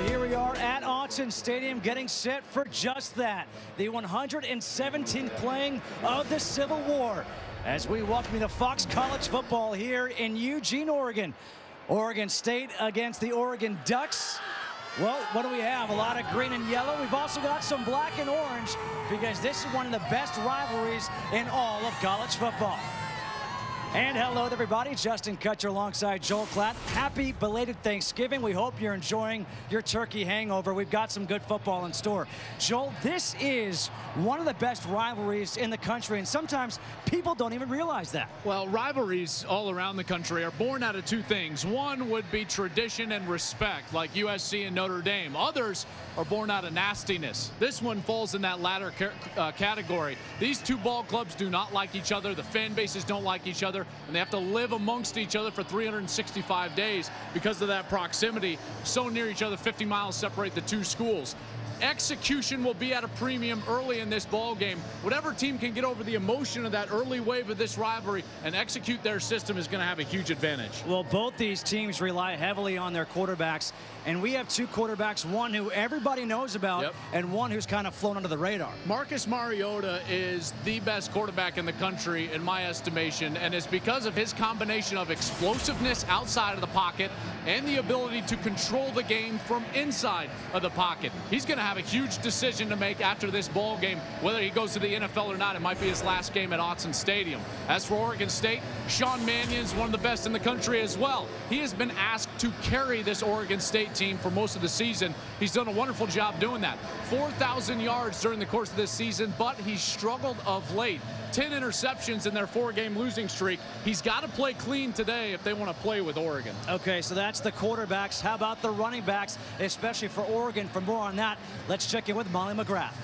here we are at Autzen Stadium getting set for just that. The 117th playing of the Civil War as we welcome you to Fox College football here in Eugene, Oregon. Oregon State against the Oregon Ducks. Well, what do we have? A lot of green and yellow. We've also got some black and orange because this is one of the best rivalries in all of college football. And hello, everybody. Justin Kutcher alongside Joel Klatt. Happy belated Thanksgiving. We hope you're enjoying your turkey hangover. We've got some good football in store. Joel, this is one of the best rivalries in the country, and sometimes people don't even realize that. Well, rivalries all around the country are born out of two things. One would be tradition and respect, like USC and Notre Dame. Others are born out of nastiness. This one falls in that latter category. These two ball clubs do not like each other. The fan bases don't like each other, and they have to live amongst each other for 365 days because of that proximity. So near each other, 50 miles separate the two schools. Execution will be at a premium early in this ball game. Whatever team can get over the emotion of that early wave of this rivalry and execute their system is going to have a huge advantage. Well, both these teams rely heavily on their quarterbacks, and we have two quarterbacks, one who everybody knows about and one who's kind of flown under the radar. Marcus Mariota is the best quarterback in the country in my estimation, and it's because of his combination of explosiveness outside of the pocket and the ability to control the game from inside of the pocket. He's going to have a huge decision to make after this ball game, whether he goes to the NFL or not. It might be his last game at Autzen Stadium. As for Oregon State, Sean Mannion is one of the best in the country as well. He has been asked to carry this Oregon State team for most of the season. He's done a wonderful job doing that. 4,000 yards during the course of this season, but he's struggled of late. 10 interceptions in their 4-game losing streak. He's got to play clean today if they want to play with Oregon. Okay, so that's the quarterbacks. How about the running backs, especially for Oregon? For more on that, let's check in with Molly McGrath.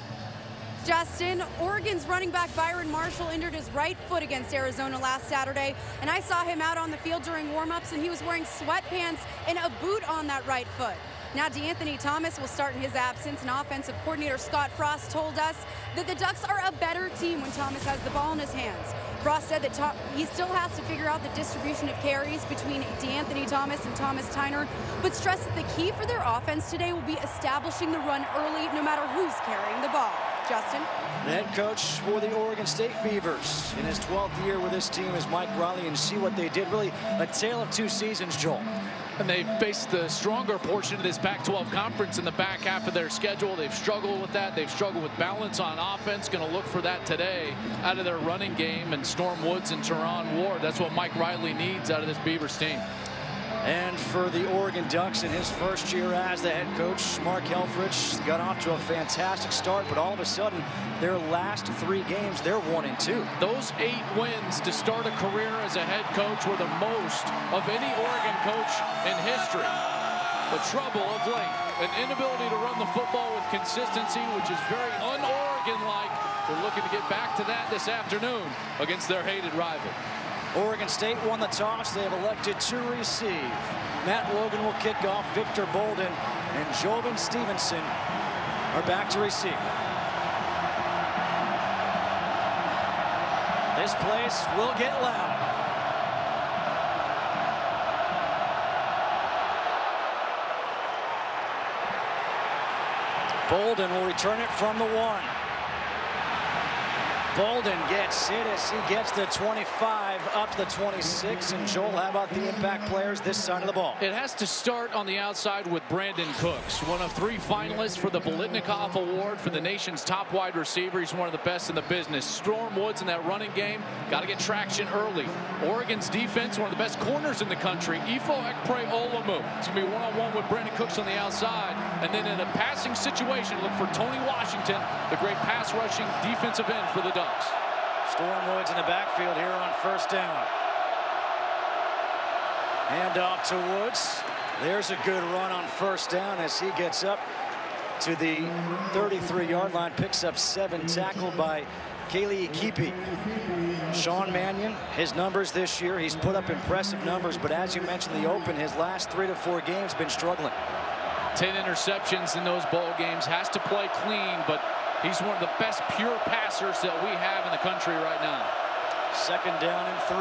Justin, Oregon's running back Byron Marshall injured his right foot against Arizona last Saturday, and I saw him out on the field during warm-ups, and he was wearing sweatpants and a boot on that right foot. Now DeAnthony Thomas will start in his absence, and offensive coordinator Scott Frost told us that the Ducks are a better team when Thomas has the ball in his hands. Frost said that he still has to figure out the distribution of carries between DeAnthony Thomas and Thomas Tyner, but stressed that the key for their offense today will be establishing the run early no matter who's carrying the ball. Justin? The head coach for the Oregon State Beavers in his 12th year with this team is Mike Riley, and see what they did. Really a tale of two seasons, Joel. And they faced the stronger portion of this Pac-12 conference in the back half of their schedule. They've struggled with that. They've struggled with balance on offense. Going to look for that today out of their running game and Storm Woods and Teron Ward. That's what Mike Riley needs out of this Beavers team. And for the Oregon Ducks in his first year as the head coach, Mark Helfrich got off to a fantastic start, but all of a sudden, their last 3 games, they're 1-2. Those 8 wins to start a career as a head coach were the most of any Oregon coach in history. The trouble of late, an inability to run the football with consistency, which is very un-Oregon-like. They're looking to get back to that this afternoon against their hated rival. Oregon State won the toss. They have elected to receive. Matt Logan will kick off. Victor Bolden and Jovan Stevenson are back to receive. This place will get loud. Bolden will return it from the 1. Bolden gets hit as he gets the 25 up to the 26. And Joel, how about the impact players this side of the ball? It has to start on the outside with Brandin Cooks, one of 3 finalists for the Bolitnikoff Award for the nation's top wide receiver. He's one of the best in the business. Storm Woods in that running game, got to get traction early. Oregon's defense, one of the best corners in the country. Ifo Ekpre Olomu. It's going to be one-on-one with Brandin Cooks on the outside. And then in a passing situation, look for Tony Washington, the great pass rushing defensive end for the Ducks. Storm Woods in the backfield here on first down. Hand off to Woods. There's a good run on first down as he gets up to the 33-yard line, picks up 7, tackled by Kaylee Ikipi. Sean Mannion, his numbers this year, he's put up impressive numbers, but as you mentioned in the open, his last 3 to 4 games been struggling. 10 interceptions in those ball games, has to play clean, but he's one of the best pure passers that we have in the country right now. Second down and 3.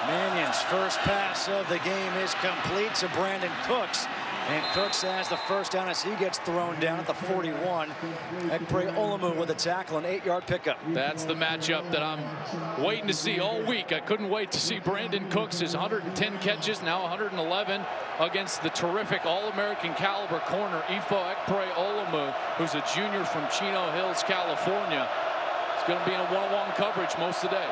Mannion's first pass of the game is complete to Brandin Cooks. And Cooks has the first down as he gets thrown down at the 41. Ekpre-Olumu with a tackle, an 8-yard pickup. That's the matchup that I'm waiting to see all week. I couldn't wait to see Brandin Cooks, his 110 catches, now 111, against the terrific All-American caliber corner, Ifo Ekpre-Olumu, who's a junior from Chino Hills, California. He's going to be in a one-on-one coverage most of the day.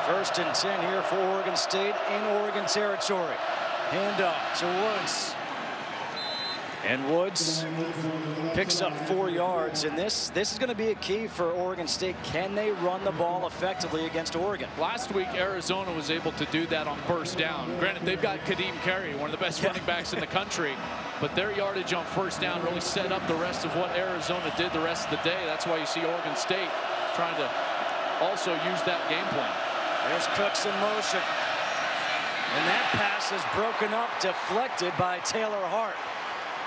1st and 10 here for Oregon State in Oregon territory. Handoff to Woods. And Woods picks up 4 yards. And this is going to be a key for Oregon State. Can they run the ball effectively against Oregon? Last week, Arizona was able to do that on first down. Granted, they've got Kadeem Carey, one of the best running backs in the country. But their yardage on first down really set up the rest of what Arizona did the rest of the day. That's why you see Oregon State trying to also use that game plan. There's Cooks in motion. And that pass is broken up, deflected by Taylor Hart.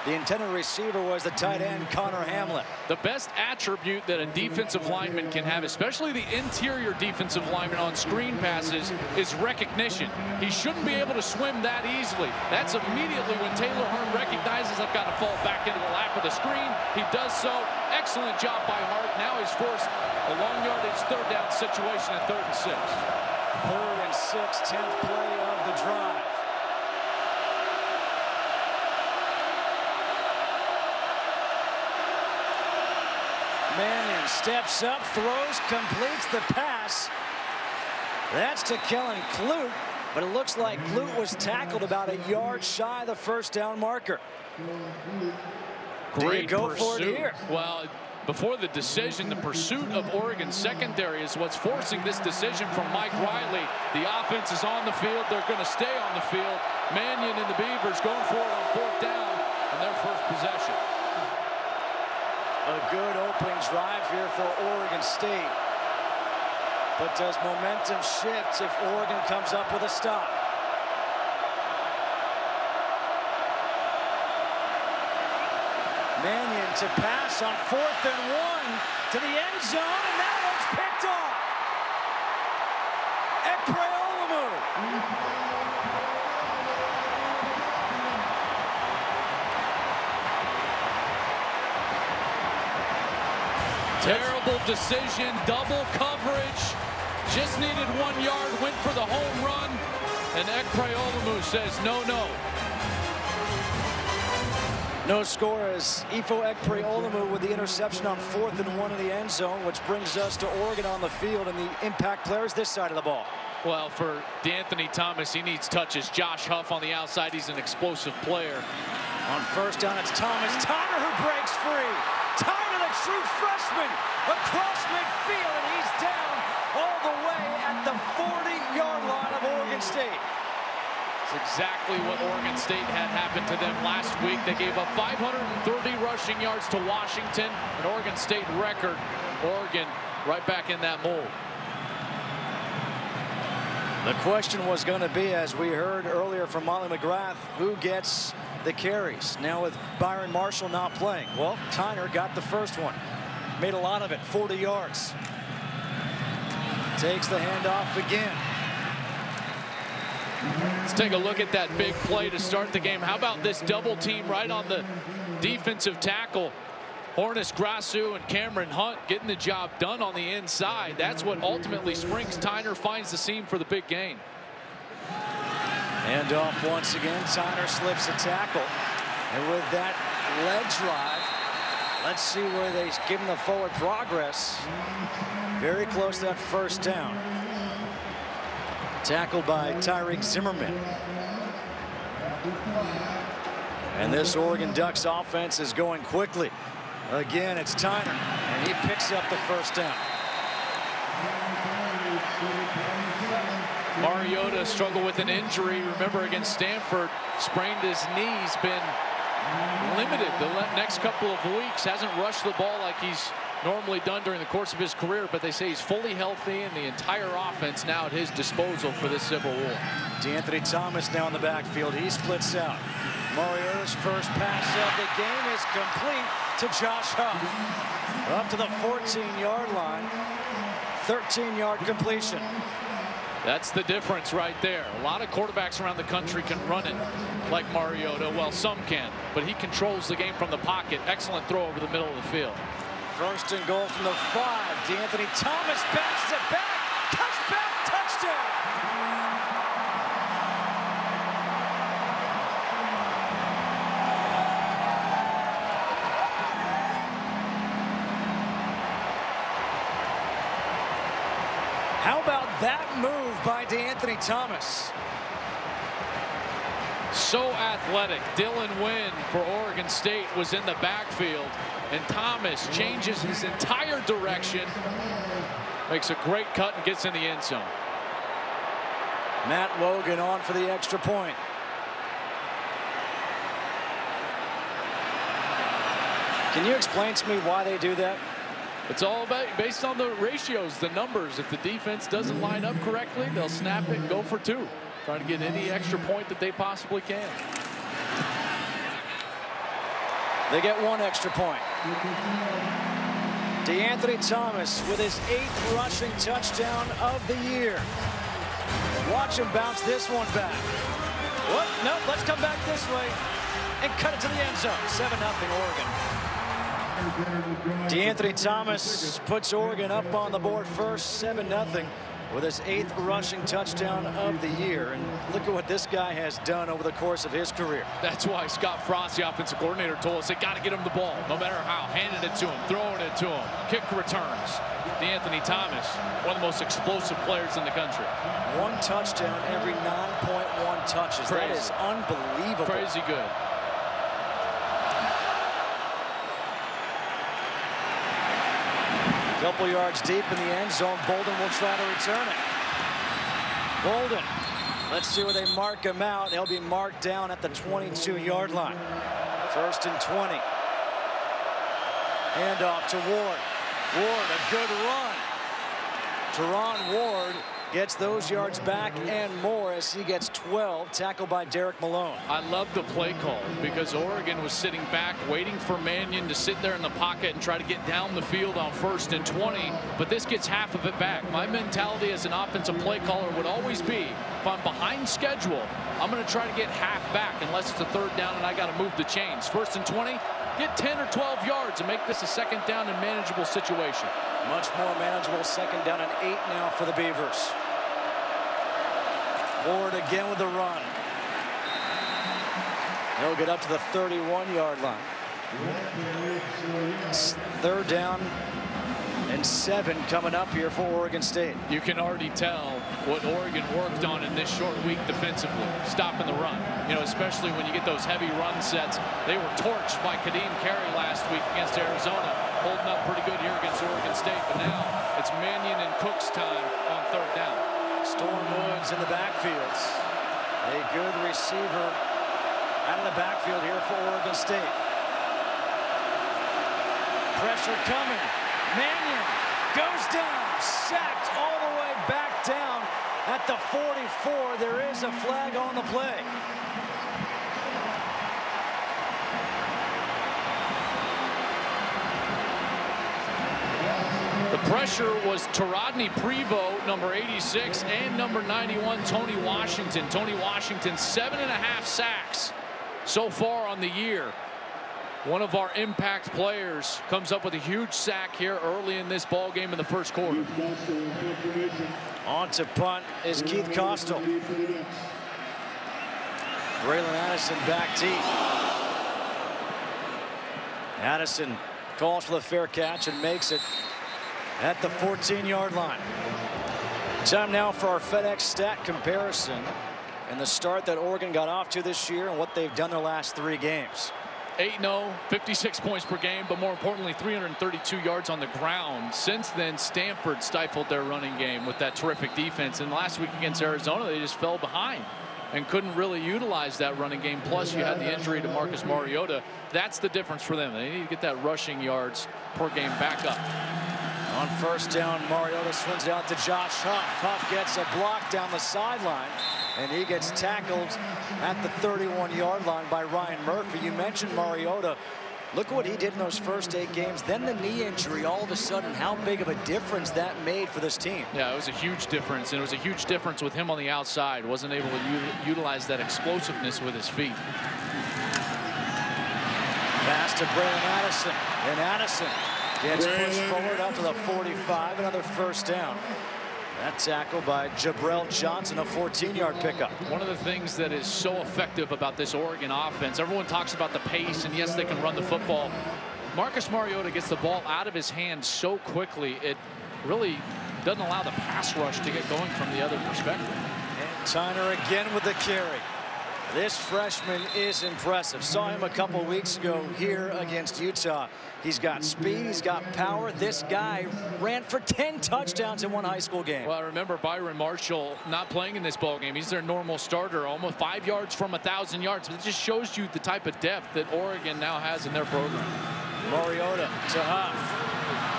The intended receiver was the tight end, Connor Hamlet. The best attribute that a defensive lineman can have, especially the interior defensive lineman on screen passes, is recognition. He shouldn't be able to swim that easily. That's immediately when Taylor Hart recognizes I've got to fall back into the lap of the screen. He does so. Excellent job by Hart. Now he's forced a long yardage 3rd down situation at 3rd and 6. 3rd and 6, 10th play of the drive. Mannion steps up, throws, completes the pass. That's to Kellen Clute, but it looks like Clute was tackled about a yard shy of the 1st down marker. Great go pursuit. for it here? Well, before the decision, the pursuit of Oregon's secondary is what's forcing this decision from Mike Riley. The offense is on the field. They're going to stay on the field. Mannion and the Beavers going for it on 4th down and their first possession. A good opening drive here for Oregon State. But does momentum shift if Oregon comes up with a stop? Mannion to pass on 4th and 1 to the end zone, and that one's picked off. Ekpre-Olumu. Terrible decision, double coverage. Just needed 1 yard, went for the home run, and Ekpre-Olumu says no, no. No score as Ifo Ekpre-Olumu with the interception on 4th and 1 in the end zone, which brings us to Oregon on the field and the impact players this side of the ball. Well, for D'Anthony Thomas, he needs touches. Josh Huff on the outside, he's an explosive player. On 1st down, it's Thomas. Tyner who breaks free. Tyner, the true freshman, across midfield, and he's down all the way at the 40-yard line of Oregon State. Exactly what Oregon State had happened to them last week. They gave up 530 rushing yards to Washington, an Oregon State record. Oregon right back in that mold. The question was going to be, as we heard earlier from Molly McGrath, who gets the carries? Now with Byron Marshall not playing. Well, Tyner got the first one. Made a lot of it, 40 yards. Takes the handoff again. Let's take a look at that big play to start the game. How about this double team right on the defensive tackle? Hornus Grasu and Cameron Hunt getting the job done on the inside. That's what ultimately springs. Tyner finds the seam for the big gain. And off once again. Tyner slips a tackle. And with that leg drive, let's see where they give him the forward progress. Very close to that 1st down. Tackled by Tyreek Zimmerman. And this Oregon Ducks offense is going quickly. Again, it's Tyner, and he picks up the 1st down. Mariota struggled with an injury. Remember, against Stanford, sprained his knee. He's been limited the next couple of weeks. Hasn't rushed the ball like he's normally done during the course of his career, but they say he's fully healthy, and the entire offense now at his disposal for this Civil War. D'Anthony Thomas now in the backfield. He splits out. Mariota's first pass of the game is complete to Josh Huff. Up to the 14-yard line. 13-yard completion. That's the difference right there. A lot of quarterbacks around the country can run it like Mariota. Well, some can, but he controls the game from the pocket. Excellent throw over the middle of the field. First and goal from the 5. D'Anthony Thomas bounces it back. Touchback, touchdown. How about that move by D'Anthony Thomas? So athletic. Dylan Wynn for Oregon State was in the backfield, and Thomas changes his entire direction, makes a great cut, and gets in the end zone. Matt Logan on for the extra point. Can you explain to me why they do that? It's all about based on the ratios, the numbers. If the defense doesn't line up correctly, they'll snap it and go for 2. Trying to get any extra point that they possibly can. They get 1 extra point. D'Anthony Thomas with his 8th rushing touchdown of the year. Watch him bounce this one back. What? No, let's come back this way and cut it to the end zone. 7-0 Oregon. D'Anthony Thomas puts Oregon up on the board first, 7-0, with his 8th rushing touchdown of the year. And look at what this guy has done over the course of his career. That's why Scott Frost, the offensive coordinator, told us they got to get him the ball, no matter how. Handing it to him, throwing it to him, kick returns. D'Anthony Thomas, one of the most explosive players in the country. 1 touchdown every 9.1 touches. Crazy. That is unbelievable. Crazy good. Couple yards deep in the end zone. Bolden will try to return it. Bolden. Let's see where they mark him out. He'll be marked down at the 22-yard line. 1st and 20. Handoff to Ward. Ward, a good run. Teron Ward gets those yards back and more as he gets 12, tackled by Derek Malone. I love the play call because Oregon was sitting back waiting for Mannion to sit there in the pocket and try to get down the field on 1st and 20, but this gets half of it back. My mentality as an offensive play caller would always be, if I'm behind schedule, I'm going to try to get half back unless it's a 3rd down and I got to move the chains. 1st and 20, get 10 or 12 yards and make this a 2nd down and manageable situation. Much more manageable. 2nd down and 8 now for the Beavers. Ward again with the run. He'll get up to the 31-yard line. 3rd down and 7 coming up here for Oregon State. You can already tell what Oregon worked on in this short week defensively, stopping the run. You know, especially when you get those heavy run sets. They were torched by Kadeem Carey last week against Arizona, holding up pretty good here against Oregon State. But now it's Mannion and Cooks time on 3rd down. Storm Woods in the backfield. A good receiver out of the backfield here for Oregon State. Pressure coming. Mannion goes down, sacked all the way back down at the 44. There is a flag on the play. The pressure was Tarodney Prevost, number 86, and number 91, Tony Washington. Tony Washington, 7.5 sacks so far on the year. One of our impact players comes up with a huge sack here early in this ball game in the 1st quarter. On to punt is Keith Costal. Braylon Addison back deep. Addison calls for the fair catch and makes it at the 14-yard line. Time now for our FedEx stat comparison and the start that Oregon got off to this year and what they've done their last 3 games. 8-0, 56 points per game, but more importantly, 332 yards on the ground. Since then, Stanford stifled their running game with that terrific defense. And last week against Arizona, they just fell behind and couldn't really utilize that running game. Plus, you had the injury to Marcus Mariota. That's the difference for them. They need to get that rushing yards per game back up. On 1st down, Mariota swings it out to Josh Huff. Huff gets a block down the sideline, and he gets tackled at the 31-yard line by Ryan Murphy. You mentioned Mariota Look what he did in those first 8 games. Then the knee injury, all of a sudden, how big of a difference that made for this team. Yeah, it was a huge difference, and it was a huge difference with him on the outside. Wasn't able to utilize that explosiveness with his feet. Pass to Braylon Addison, and Addison gets pushed forward up to the 45, another first down. That tackle by Jabril Johnson, a 14-yard pickup. One of the things that is so effective about this Oregon offense, everyone talks about the pace, and yes, they can run the football. Marcus Mariota gets the ball out of his hands so quickly, it really doesn't allow the pass rush to get going from the other perspective. And Tyner again with the carry. This freshman is impressive. Saw him a couple weeks ago here against Utah. He's got speed, he's got power. This guy ran for 10 touchdowns in one high school game. Well, I remember Byron Marshall not playing in this ball game. He's their normal starter, almost 5 yards from 1,000 yards. It just shows you the type of depth that Oregon now has in their program. Mariota to Huff.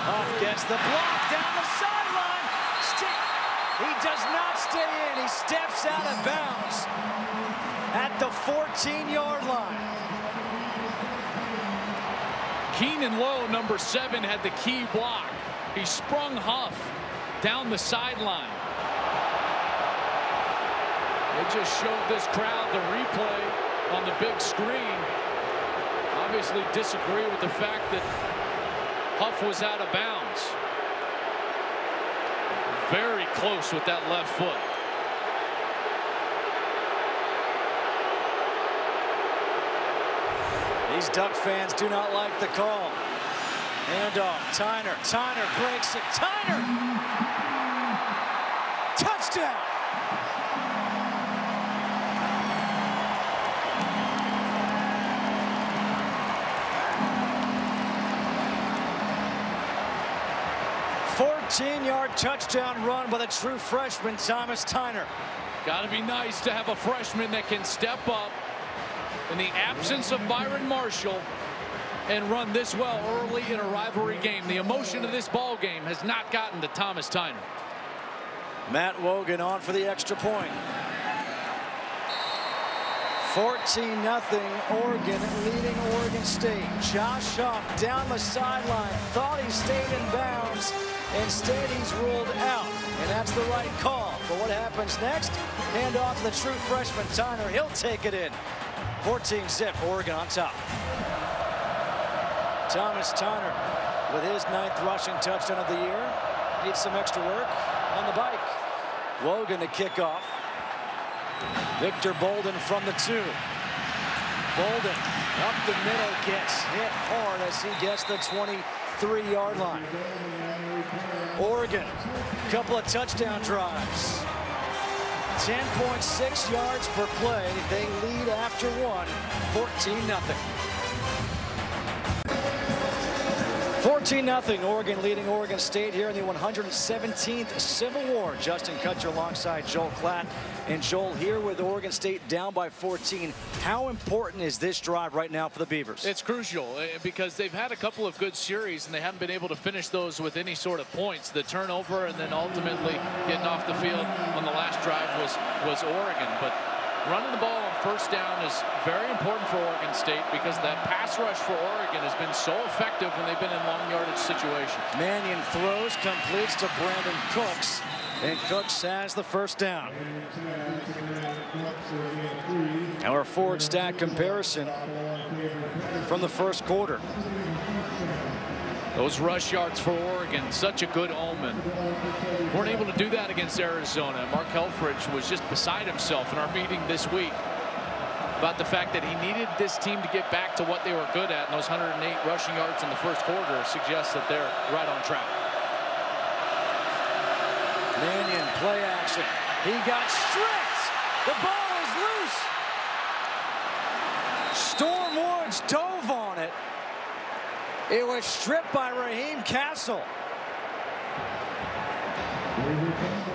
Huff gets the block down the sideline. He does not stay in. He steps out of bounds at the 14-yard line. Keenan Lowe, number 7, had the key block. He sprung Huff down the sideline. They just showed this crowd the replay on the big screen. Obviously disagree with the fact that Huff was out of bounds. Very close with that left foot. These Duck fans do not like the call. Handoff, Tyner. Tyner breaks it. Tyner! Touchdown! "14-yard touchdown run by the true freshman, Thomas Tyner." Got to be nice to have a freshman that can step up in the absence of Byron Marshall and run this well early in a rivalry game. The emotion of this ball game has not gotten to Thomas Tyner. Matt Wogan on for the extra point. 14-0 Oregon leading Oregon State. Josh Huff down the sideline, thought he stayed in bounds. Instead, he's ruled out, and that's the right call. But what happens next? Hand off to the true freshman Tyner. He'll take it in. 14-0, Oregon on top. Thomas Tyner with his 9th rushing touchdown of the year. Needs some extra work on the bike. Wogan to kick off. Victor Bolden from the 2. Bolden up the middle, gets hit hard as he gets the 23-yard line. Oregon, couple of touchdown drives. 10.6 yards per play. They lead after 1, 14-0. 14-0, Oregon leading Oregon State here in the 117th Civil War. Justin Kutcher alongside Joel Klatt. And Joel, here with Oregon State down by 14. How important is this drive right now for the Beavers? It's crucial because they've had a couple of good series and they haven't been able to finish those with any sort of points. The turnover and then ultimately getting off the field on the last drive was Oregon. But running the ball on first down is very important for Oregon State because that pass rush for Oregon has been so effective when they've been in long yardage situations. Mannion throws, completes to Brandin Cooks, and Cooks has the first down. Our forward stat comparison from the first quarter. Those rush yards for Oregon, such a good omen. Weren't able to do that against Arizona. Mark Helfrich was just beside himself in our meeting this week about the fact that he needed this team to get back to what they were good at, and those 108 rushing yards in the first quarter suggests that they're right on track. Mannion, play action. He got stripped. The ball is loose. Storm Woods dove on it. It was stripped by Raheem Castle.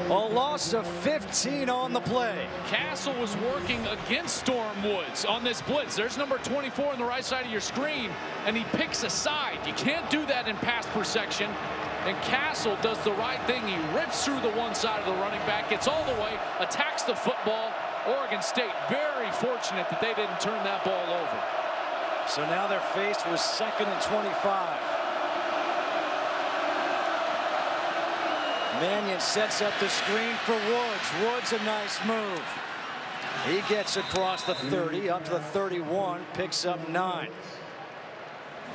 A loss of 15 on the play. Castle was working against Storm Woods on this blitz. There's number 24 on the right side of your screen, and he picks a side. You can't do that in pass protection. And Castle does the right thing. He rips through the one side of the running back, gets all the way, attacks the football. Oregon State very fortunate that they didn't turn that ball over. So now they're faced with 2nd and 25. Mannion sets up the screen for Woods. Woods, a nice move. He gets across the 30, up to the 31, picks up 9.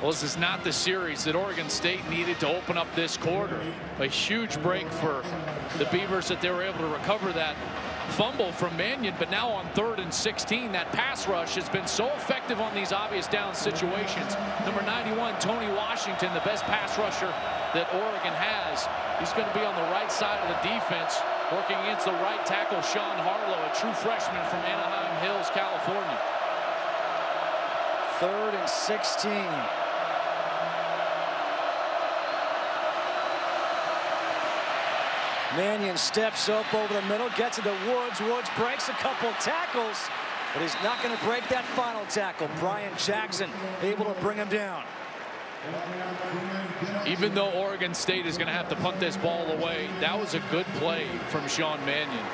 Well, this is not the series that Oregon State needed to open up this quarter. A huge break for the Beavers that they were able to recover that fumble from Mannion, but now on 3rd and 16, that pass rush has been so effective on these obvious down situations. Number 91, Tony Washington, the best pass rusher that Oregon has. He's going to be on the right side of the defense, working against the right tackle, Sean Harlow, a true freshman from Anaheim Hills, California. 3rd and 16. Mannion steps up over the middle, gets into Woods. Woods breaks a couple tackles, but he's not going to break that final tackle. Brian Jackson able to bring him down. Even though Oregon State is going to have to punt this ball away, that was a good play from Sean Mannion.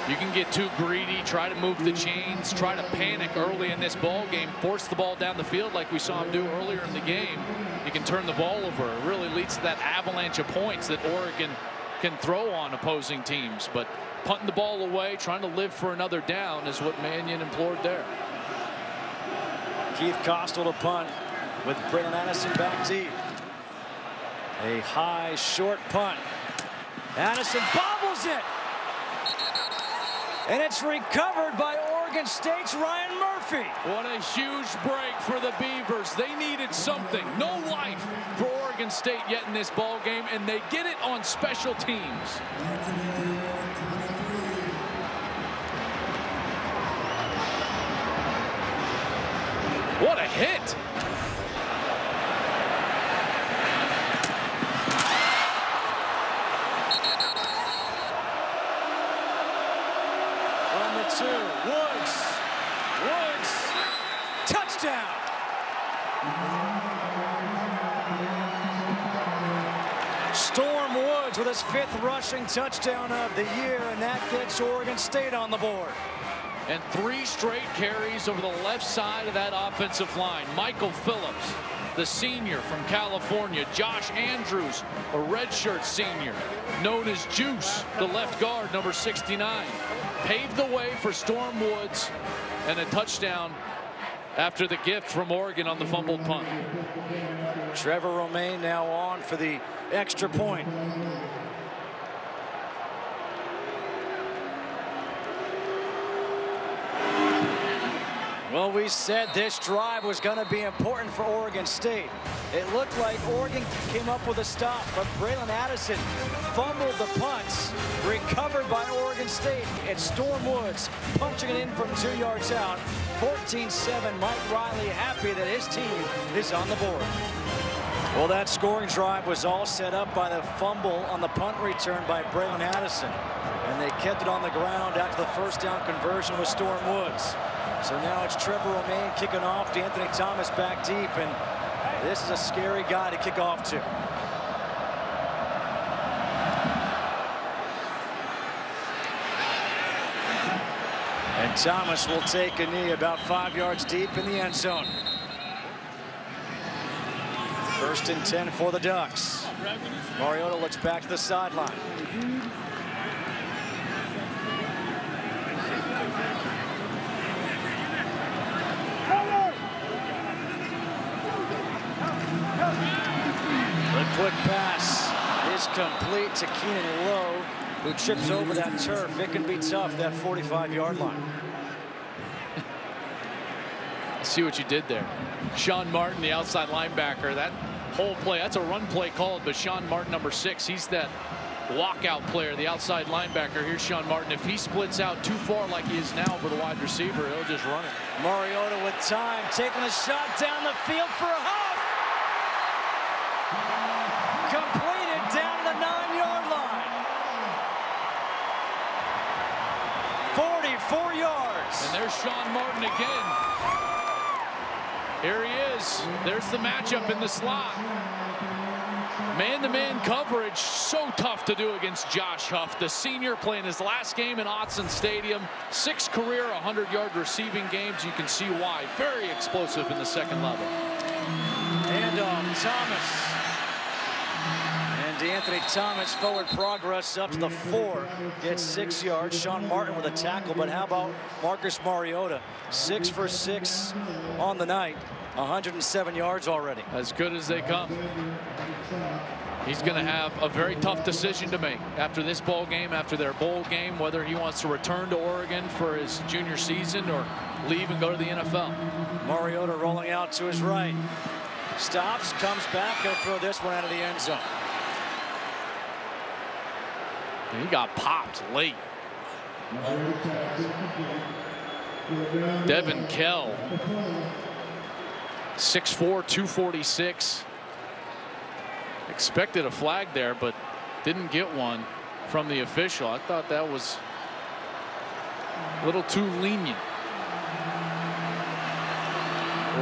You can get too greedy, try to move the chains, try to panic early in this ball game, force the ball down the field like we saw him do earlier in the game. You can turn the ball over. It really leads to that avalanche of points that Oregon can throw on opposing teams. But punting the ball away, trying to live for another down is what Mannion implored there. Keith Costal to punt with Brandin Addison back deep. A high, short punt. Addison bobbles it. And it's recovered by Oregon State's Ryan Murphy. What a huge break for the Beavers. They needed something. No life for Oregon State yet in this ball game, and they get it on special teams. What a hit. From the 2, Woods, touchdown. Storm Woods with his 5th rushing touchdown of the year, and that gets Oregon State on the board. And 3 straight carries over the left side of that offensive line. Michael Phillips, the senior from California. Josh Andrews, a redshirt senior, known as Juice, the left guard, number 69. Paved the way for Storm Woods, and a touchdown after the gift from Oregon on the fumbled punt. Trevor Romaine now on for the extra point. Well, we said this drive was going to be important for Oregon State. It looked like Oregon came up with a stop, but Brandin Addison fumbled the punts, recovered by Oregon State. It's Storm Woods punching it in from 2 yards out. 14-7. Mike Riley happy that his team is on the board. Well, that scoring drive was all set up by the fumble on the punt return by Brandin Addison. And they kept it on the ground after the first down conversion with Storm Woods. So now it's Trevor Romaine kicking off. D'Anthony Thomas back deep, and this is a scary guy to kick off to. And Thomas will take a knee about 5 yards deep in the end zone. 1st and 10 for the Ducks. Mariota looks back to the sideline. The quick pass is complete to Keenan Lowe, who trips over that turf. It can be tough, that 45-yard line. See what you did there. Sean Martin, the outside linebacker, that whole play, that's a run play called, but Sean Martin, number 6, he's that walkout player, the outside linebacker. Here's Sean Martin. If he splits out too far like he is now for the wide receiver, he'll just run it. Mariota with time, taking a shot down the field for a huff. Completed down to the 9-yard line. 44 yards. And there's Sean Martin again. Here he is. There's the matchup in the slot. Man-to-man coverage, so tough to do against Josh Huff, the senior, playing his last game in Autzen Stadium. 6 career 100-yard receiving games. You can see why. Very explosive in the second level. And Thomas. And DeAnthony Thomas, forward progress up to the 4. Gets 6 yards. Sean Martin with a tackle. But how about Marcus Mariota? 6 for 6 on the night. 107 yards already. As good as they come. He's going to have a very tough decision to make after this ball game, after their bowl game, whether he wants to return to Oregon for his junior season or leave and go to the NFL. Mariota rolling out to his right. Stops, comes back, and throw this one out of the end zone. He got popped late. Devin Kell, 6'4", 246. Expected a flag there, but didn't get one from the official. I thought that was a little too lenient.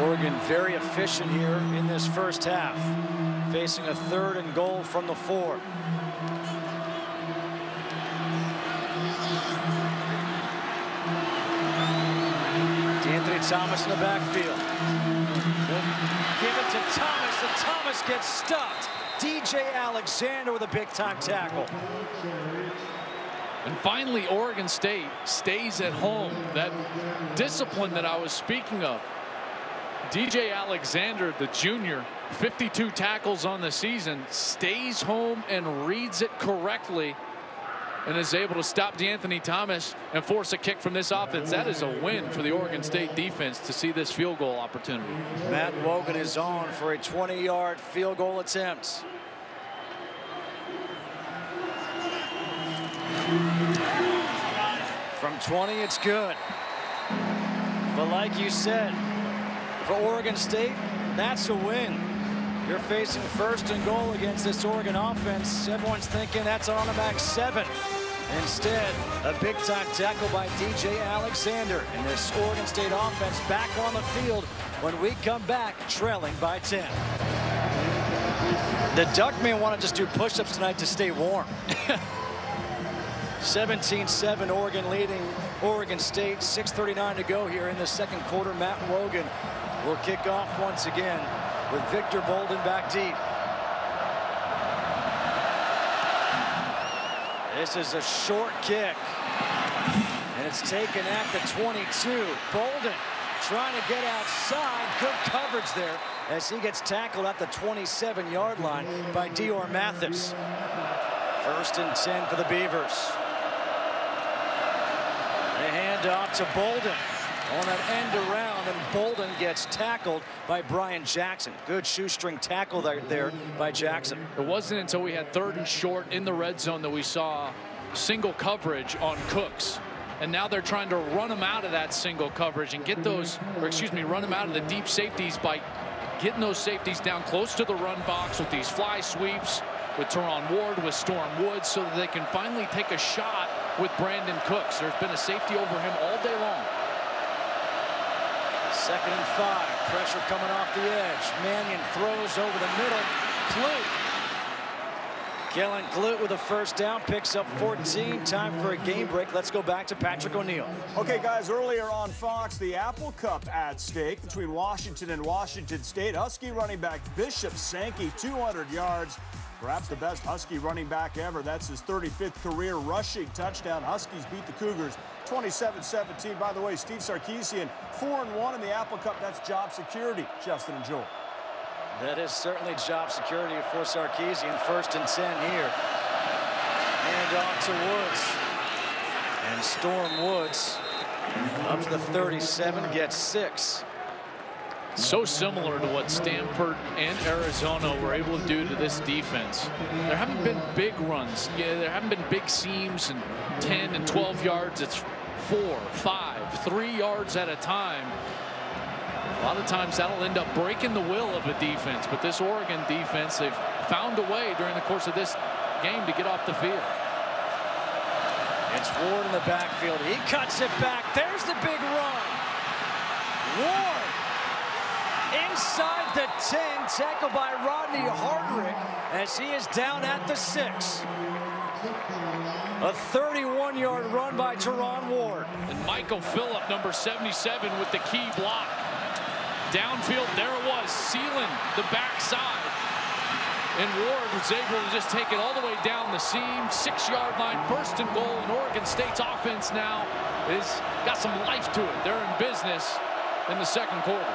Oregon very efficient here in this first half, facing a 3rd and goal from the 4. DeAnthony Thomas in the backfield. Give it to Thomas, and Thomas gets stuffed. DJ Alexander with a big-time tackle. And finally, Oregon State stays at home. That discipline that I was speaking of. DJ Alexander, the junior, 52 tackles on the season, stays home and reads it correctly and is able to stop DeAnthony Thomas and force a kick from this offense. That is a win for the Oregon State defense to see this field goal opportunity. Matt Wogan is on for a 20-yard field goal attempt. From 20, it's good. But like you said, for Oregon State, that's a win. You're facing 1st and goal against this Oregon offense. Everyone's thinking that's an automatic 7. Instead, a big-time tackle by DJ Alexander. And this Oregon State offense back on the field when we come back trailing by 10. The Duckmen want to just do push-ups tonight to stay warm. 17-7, Oregon leading Oregon State. 6:39 to go here in the second quarter. Matt Wogan will kick off once again with Victor Bolden back deep. This is a short kick, and it's taken at the 22. Bolden trying to get outside. Good coverage there as he gets tackled at the 27-yard line by Dior Mathis. 1st and 10 for the Beavers. They hand off to Bolden on an end around, and Bolden gets tackled by Brian Jackson. Good shoestring tackle there by Jackson. It wasn't until we had 3rd and short in the red zone that we saw single coverage on Cooks. And now they're trying to run him out of that single coverage and get those, or excuse me, run him out of the deep safeties by getting those safeties down close to the run box with these fly sweeps, with Teron Ward, with Storm Woods, so that they can finally take a shot with Brandin Cooks. There's been a safety over him all day long. 2nd and 5. Pressure coming off the edge. Mannion throws over the middle. Clute. Kellen Clute with a 1st down. Picks up 14. Time for a game break. Let's go back to Patrick O'Neill. Okay, guys, earlier on Fox, the Apple Cup at stake between Washington and Washington State. Husky running back Bishop Sankey, 200 yards. Perhaps the best Husky running back ever. That's his 35th career rushing touchdown. Huskies beat the Cougars 27-17. By the way, Steve Sarkisian 4-1 in the Apple Cup. That's job security. Justin and Joel. That is certainly job security for Sarkisian. 1st and 10 here. And off to Woods. And Storm Woods up to the 37, gets 6. So similar to what Stanford and Arizona were able to do to this defense. There haven't been big runs. Yeah, there haven't been big seams and 10 and 12 yards. It's 4, 5, 3 yards at a time. A lot of times that'll end up breaking the will of a defense. But this Oregon defense, they've found a way during the course of this game to get off the field. It's Ward in the backfield. He cuts it back. There's the big run. Ward inside the 10, tackled by Rodney Hardrick as he is down at the 6. A 31-yard run by Teron Ward. And Michael Phillip, number 77, with the key block. Downfield, there it was, sealing the backside. And Ward was able to just take it all the way down the seam. 6-yard line, 1st and goal. And Oregon State's offense now is got some life to it. They're in business in the 2nd quarter.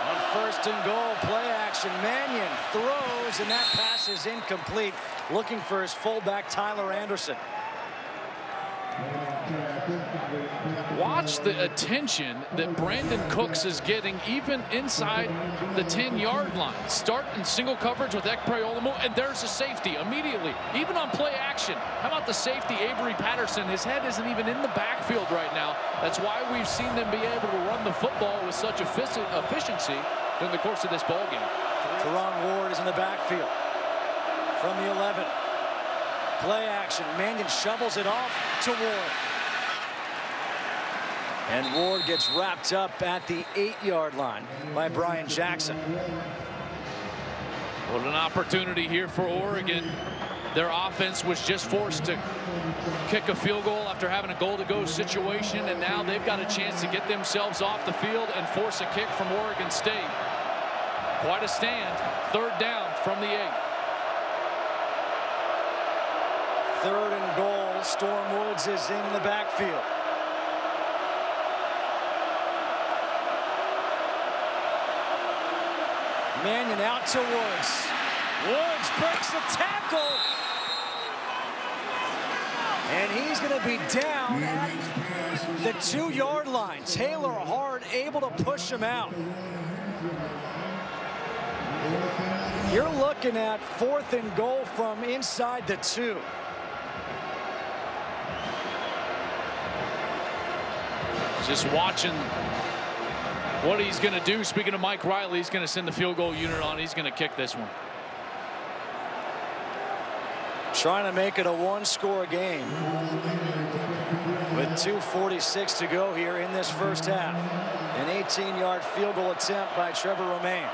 On 1st and goal, play action. Mannion throws, and that pass is incomplete. Looking for his fullback, Tyler Anderson. Watch the attention that Brandin Cooks is getting even inside the 10-yard line. Start in single coverage with Ekpreolamo, and there's a safety immediately. Even on play action. How about the safety, Avery Patterson? His head isn't even in the backfield right now. That's why we've seen them be able to run the football with such efficiency during the course of this ball game. Teron Ward is in the backfield from the 11. Play action. Mannion shovels it off to Ward. And Ward gets wrapped up at the 8-yard line by Brian Jackson. What an opportunity here for Oregon. Their offense was just forced to kick a field goal after having a goal-to-go situation, and now they've got a chance to get themselves off the field and force a kick from Oregon State. Quite a stand. 3rd down from the 8. 3rd and goal. Storm Woods is in the backfield. Mannion out to Woods. Woods breaks the tackle. And he's going to be down at the 2-yard line. Taylor Hard able to push him out. You're looking at 4th and goal from inside the 2. Just watching what he's going to do. Speaking of Mike Riley, he's going to send the field goal unit on. He's going to kick this one. Trying to make it a 1-score game with 2:46 to go here in this 1st half. An 18-yard field goal attempt by Trevor Romaine.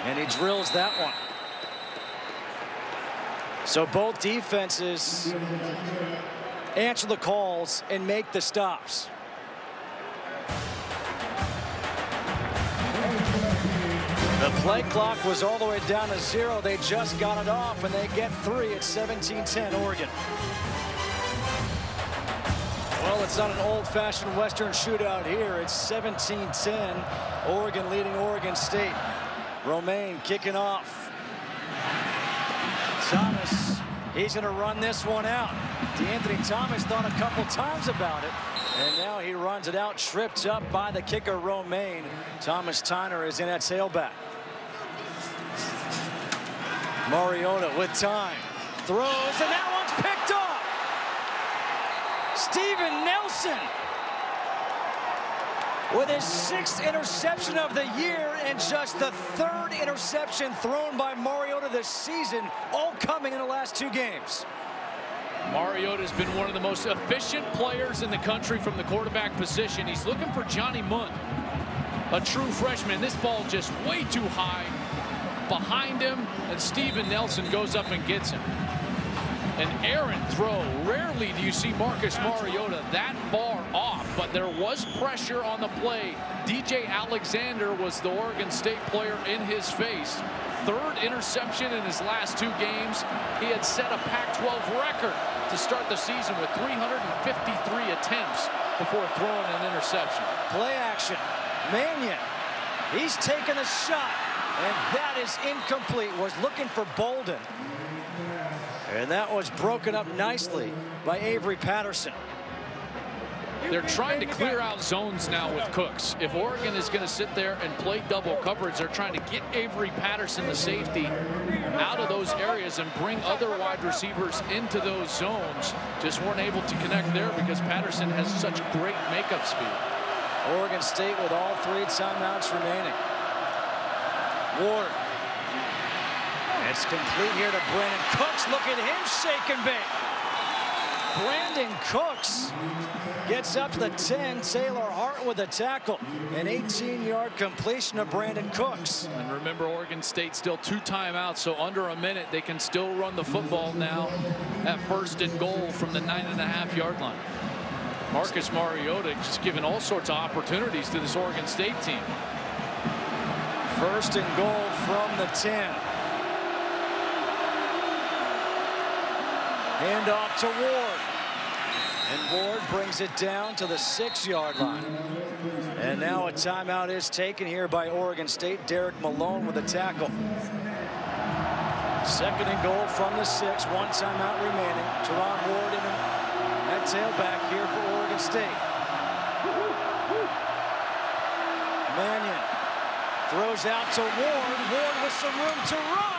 And he drills that one. So both defenses answer the calls and make the stops. The play clock was all the way down to 0. They just got it off, and they get 3 at 17-10 Oregon. Well, it's not an old-fashioned Western shootout here. It's 17-10. Oregon leading Oregon State. Romaine kicking off. Thomas, he's going to run this one out. DeAnthony Thomas thought a couple times about it, and now he runs it out, tripped up by the kicker Romaine. Thomas Tyner is in at tailback. Mariota with time, throws, and that one's picked off. Steven Nelson with his 6th interception of the year and just the 3rd interception thrown by Mariota this season, all coming in the last 2 games. Mariota has been one of the most efficient players in the country from the quarterback position. He's looking for Johnny Munt, a true freshman. This ball just way too high behind him, and Steven Nelson goes up and gets him. An errant throw. Rarely do you see Marcus Mariota that far off, but there was pressure on the play. DJ Alexander was the Oregon State player in his face. 3rd interception in his last 2 games. He had set a Pac-12 record to start the season with 353 attempts before throwing an interception. Play action. Mannion. He's taking a shot, and that is incomplete. Was looking for Bolden. And that was broken up nicely by Avery Patterson. They're trying to clear out zones now with Cooks. If Oregon is going to sit there and play double coverage, they're trying to get Avery Patterson, the safety, out of those areas and bring other wide receivers into those zones. Just weren't able to connect there because Patterson has such great makeup speed. Oregon State with all 3 timeouts remaining. Ward. It's complete here to Brandin Cooks. Look at him shake and bake. Brandin Cooks gets up to the 10. Taylor Hart with a tackle. An 18-yard completion of Brandin Cooks. And remember, Oregon State still 2 timeouts, so under a minute they can still run the football now at 1st and goal from the 9.5-yard line. Marcus Mariota just giving all sorts of opportunities to this Oregon State team. 1st and goal from the 10. Hand off to Ward. And Ward brings it down to the 6-yard line. And now a timeout is taken here by Oregon State. Derek Malone with a tackle. 2nd and goal from the 6. 1 timeout remaining. Teron Ward in at tailback here for Oregon State. Mannion throws out to Ward. Ward with some room to run.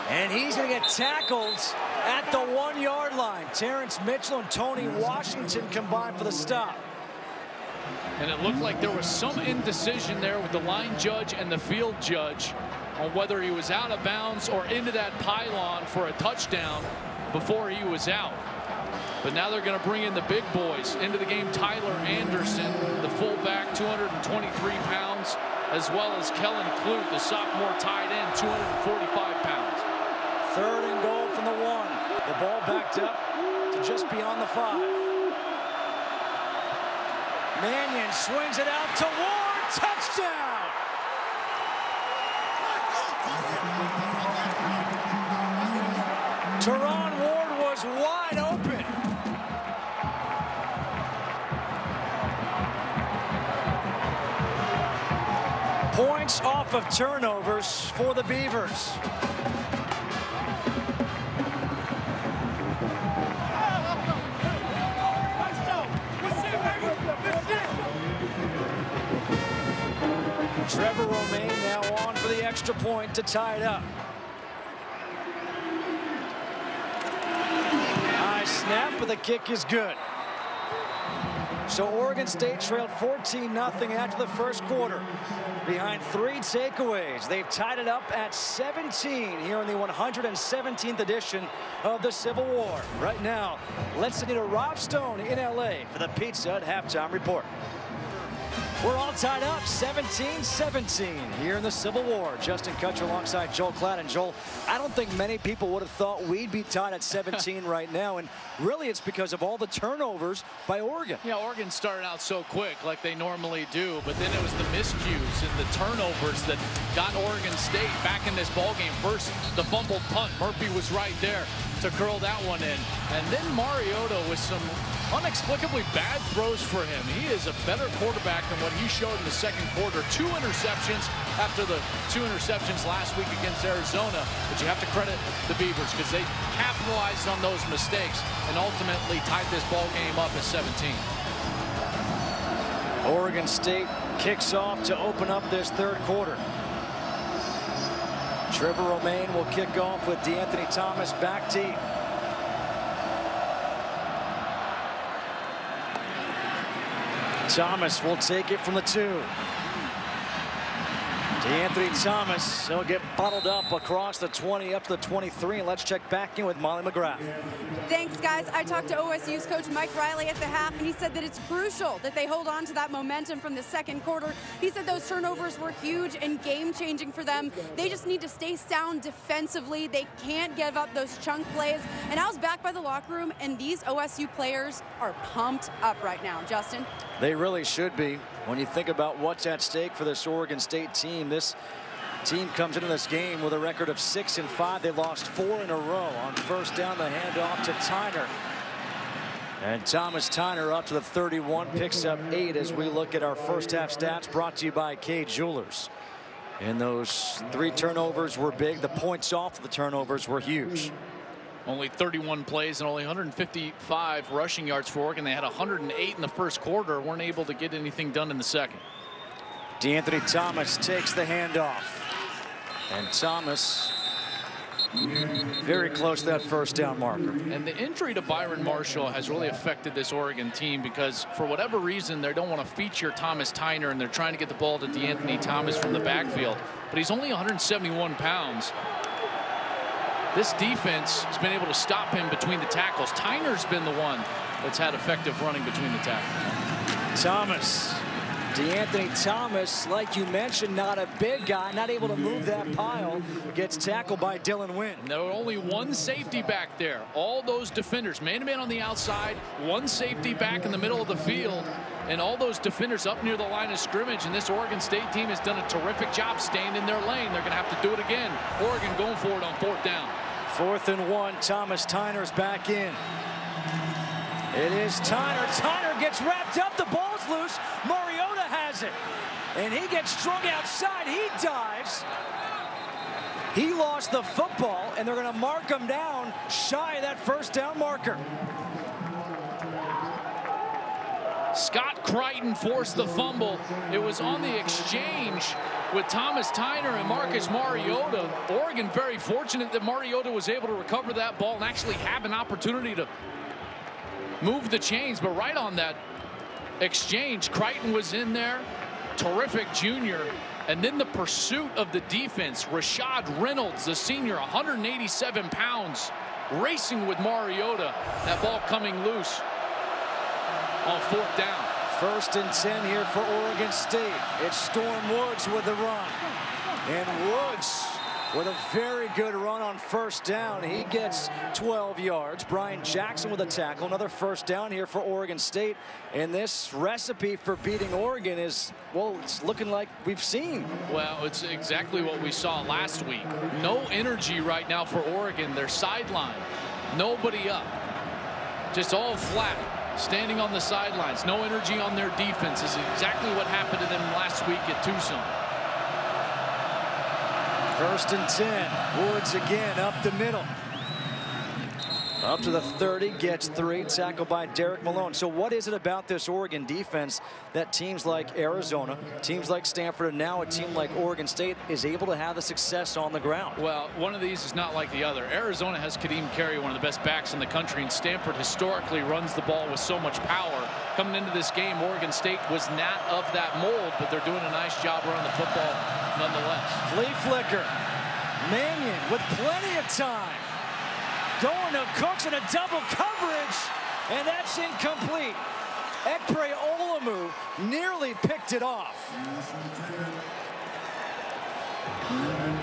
And he's going to get tackled at the 1-yard line. Terrence Mitchell and Tony Washington combined for the stop. And it looked like there was some indecision there with the line judge and the field judge on whether he was out of bounds or into that pylon for a touchdown before he was out. But now they're going to bring in the big boys into the game. Tyler Anderson, the fullback, 223 pounds, as well as Kellen Clute, the sophomore tight end, 245 pounds. 3rd and goal from the 1. The ball backed up to just beyond the 5. Mannion swings it out to Ward. Touchdown! Teron Ward was wide open. Points off of turnovers for the Beavers. Trevor Romaine now on for the extra point to tie it up. High snap, but the kick is good. So Oregon State trailed 14-0 after the 1st quarter. Behind 3 takeaways, they've tied it up at 17 here in the 117th edition of the Civil War. Right now, let's send you to Rob Stone in LA for the Pizza at Halftime Report. We're all tied up 17-17 here in the Civil War. Justin Kutcher alongside Joel Klatt. And Joel, I don't think many people would have thought we'd be tied at 17 right now. And really it's because of all the turnovers by Oregon. Yeah, Oregon started out so quick like they normally do, but then it was the miscues and the turnovers that got Oregon State back in this ballgame. First, the fumbled punt. Murphy was right there to curl that one in. And then Mariota with some inexplicably bad throws for him. He is a better quarterback than what he showed in the 2nd quarter. 2 interceptions after the 2 interceptions last week against Arizona. But you have to credit the Beavers because they capitalized on those mistakes and ultimately tied this ball game up at 17. Oregon State kicks off to open up this 3rd quarter. Trevor Romaine will kick off with DeAnthony Thomas back deep. Thomas will take it from the 2. DeAnthony Thomas, he'll get bottled up across the 20 up to the 23. And let's check back in with Molly McGrath. Thanks, guys. I talked to OSU's coach Mike Riley at the half, and he said that it's crucial that they hold on to that momentum from the 2nd quarter. He said those turnovers were huge and game-changing for them. They just need to stay sound defensively. They can't give up those chunk plays. And I was back by the locker room, and these OSU players are pumped up right now. Justin? They really should be. When you think about what's at stake for this Oregon State team, this team comes into this game with a record of 6-5. They lost 4 in a row. On 1st down, the handoff to Tyner. And Thomas Tyner up to the 31, picks up 8 as we look at our 1st half stats brought to you by Kay Jewelers. And those 3 turnovers were big. The points off of the turnovers were huge. Only 31 plays and only 155 rushing yards for Oregon. They had 108 in the 1st quarter. Weren't able to get anything done in the 2nd. DeAnthony Thomas takes the handoff. And Thomas very close to that 1st down marker. And the injury to Byron Marshall has really affected this Oregon team because for whatever reason they don't want to feature Thomas Tyner and they're trying to get the ball to DeAnthony Thomas from the backfield. But he's only 171 pounds. this defense has been able to stop him between the tackles. Tyner's been the one that's had effective running between the tackles. Thomas. DeAnthony Thomas, like you mentioned, not a big guy, not able to move that pile, gets tackled by Dylan Wynn. There were only one safety back there. All those defenders, man-to-man on the outside, one safety back in the middle of the field, and all those defenders up near the line of scrimmage. And this Oregon State team has done a terrific job staying in their lane. They're going to have to do it again. Oregon going for it on 4th down. 4th and 1. Thomas Tyner's back in. It is Tyner. Tyner gets wrapped up. The ball's loose. Mariota has it. And he gets strung outside. He dives. He lost the football, and they're going to mark him down shy of that 1st down marker. Scott Crichton forced the fumble. It was on the exchange with Thomas Tyner and Marcus Mariota. Oregon very fortunate that Mariota was able to recover that ball and actually have an opportunity to move the chains, but right on that exchange, Crichton was in there, terrific junior, and then the pursuit of the defense. Rashad Reynolds, the senior, 187 pounds, racing with Mariota. That ball coming loose on 4th down. 1st and 10 here for Oregon State. It's Storm Woods with the run, and Woods with a very good run on 1st down. He gets 12 yards. Brian Jackson with a tackle. Another 1st down here for Oregon State. And this recipe for beating Oregon is, well, it's looking like we've seen. Well, it's exactly what we saw last week. No energy right now for Oregon. They're sidelined. Nobody up. Just all flat. Standing on the sidelines. No energy on their defense is exactly what happened to them last week at Tucson. 1st and 10. Woods again up the middle. Up to the 30, gets 3, tackled by Derek Malone. So what is it about this Oregon defense that teams like Arizona, teams like Stanford, and now a team like Oregon State is able to have the success on the ground? Well, one of these is not like the other. Arizona has Kadeem Carey, one of the best backs in the country, and Stanford historically runs the ball with so much power. Coming into this game, Oregon State was not of that mold, but they're doing a nice job running the football nonetheless. Flea flicker. Mannion with plenty of time. Going to Cooks in a double coverage, and that's incomplete. Ekpre Olumu nearly picked it off.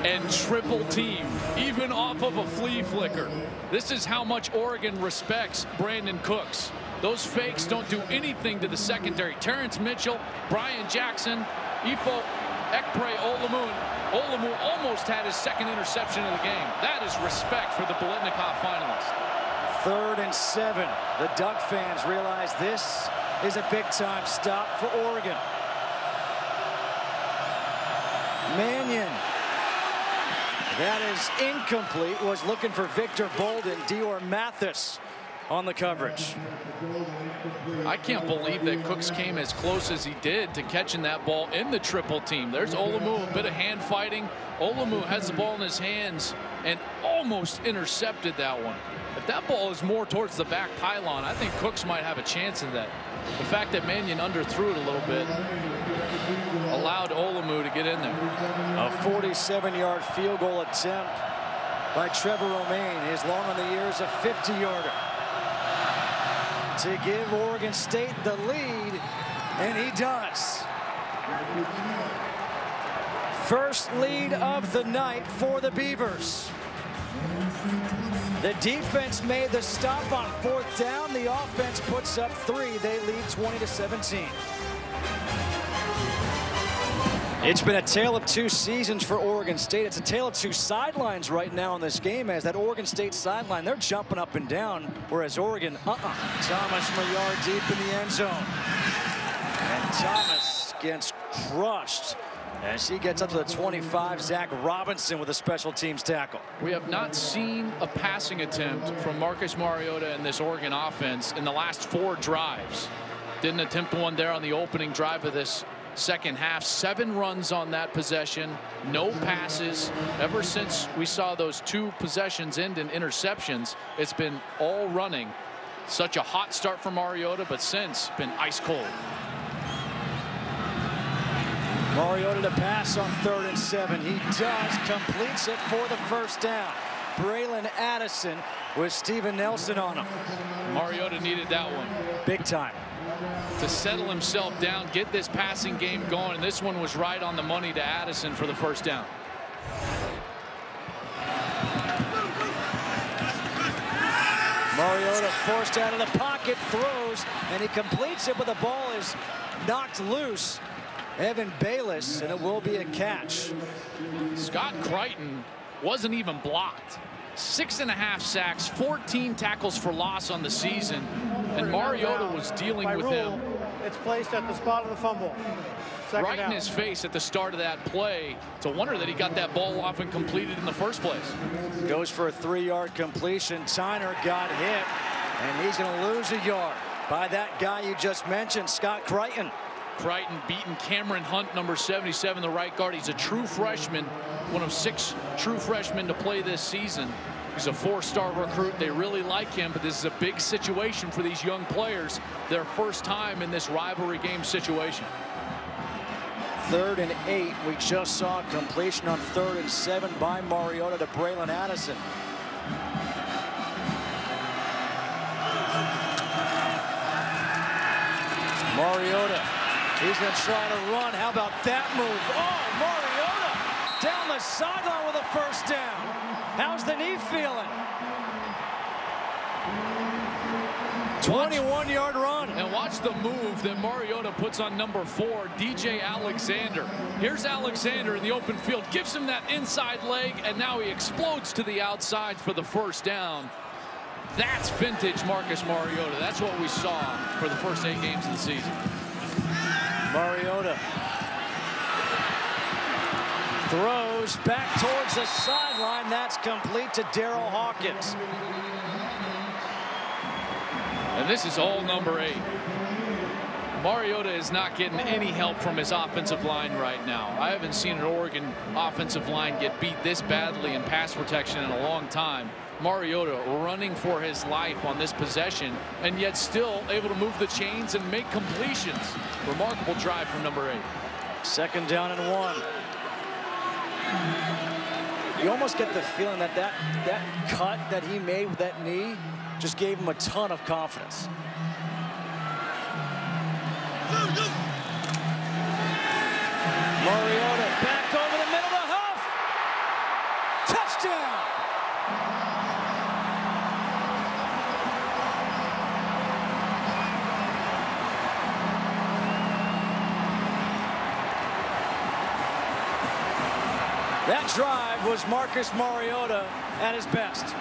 And triple team, even off of a flea flicker. This is how much Oregon respects Brandin Cooks. Those fakes don't do anything to the secondary. Terrence Mitchell, Brian Jackson, Ifo Ekpre Olumu. Olumu almost had his 2nd interception of the game. That is respect for the Biletnikoff finalist. 3rd and 7. The Duck fans realize this is a big-time stop for Oregon. Mannion. That is incomplete. Was looking for Victor Bolden. Dior Mathis on the coverage. I can't believe that Cooks came as close as he did to catching that ball in the triple team. There's Olumu, a bit of hand fighting. Olumu has the ball in his hands and almost intercepted that one. If that ball is more towards the back pylon, I think Cooks might have a chance in that. The fact that Mannion underthrew it a little bit allowed Olumu to get in there. A 47-yard field goal attempt by Trevor Romaine. His long on the year is a 50-yarder. To give Oregon State the lead, and he does. First lead of the night for the Beavers. The defense made the stop on 4th down. The offense puts up 3. They lead 20-17. It's been a tale of 2 seasons for Oregon State. It's a tale of 2 sidelines right now in this game, as that Oregon State sideline, they're jumping up and down, whereas Oregon, Thomas Mariota deep in the end zone. And Thomas gets crushed as he gets up to the 25. Zach Robinson with a special teams tackle. We have not seen a passing attempt from Marcus Mariota in this Oregon offense in the last 4 drives. Didn't attempt one there on the opening drive of this second half. 7 runs on that possession, no passes. Ever since we saw those 2 possessions end in interceptions, it's been all running. Such a hot start for Mariota, but since been ice cold. Mariota to pass on 3rd and 7. He does, completes it for the 1st down. Braylon Addison with Steven Nelson on him. Mariota needed that one. Big time. To settle himself down, get this passing game going. And this one was right on the money to Addison for the first down. Mariota forced out of the pocket, throws, and he completes it, but the ball is knocked loose. Evan Bayless, and it will be a catch. Scott Crichton wasn't even blocked. 6.5 sacks, 14 tackles for loss on the season, and Mariota was dealing with him. It's placed at the spot of the fumble. Right in his face at the start of that play. It's a wonder that he got that ball off and completed in the first place. Goes for a 3-yard completion. Tyner got hit, and he's going to lose a yard by that guy you just mentioned, Scott Crichton. Crichton beating Cameron Hunt, number 77, the right guard. He's a true freshman, one of 6 true freshmen to play this season. He's a 4-star recruit. They really like him, but this is a big situation for these young players. Their first time in this rivalry game situation. 3rd and 8. We just saw completion on 3rd and 7 by Mariota to Braylon Addison. Mariota. He's going to try to run. How about that move? Oh, Mariota down the sideline with a first down. How's the knee feeling? 21-yard run. And watch the move that Mariota puts on number 4, DJ Alexander. Here's Alexander in the open field, gives him that inside leg, and now he explodes to the outside for the first down. That's vintage Marcus Mariota. That's what we saw for the first 8 games of the season. Mariota throws back towards the sideline. That's complete to Darrell Hawkins. And this is all number 8. Mariota is not getting any help from his offensive line right now. I haven't seen an Oregon offensive line get beat this badly in pass protection in a long time. Mariota running for his life on this possession, and yet still able to move the chains and make completions. Remarkable drive from number 8. 2nd down and 1. You almost get the feeling that that cut that he made with that knee just gave him a ton of confidence. Mariota back over the middle of the half. Touchdown. That drive was Marcus Mariota at his best.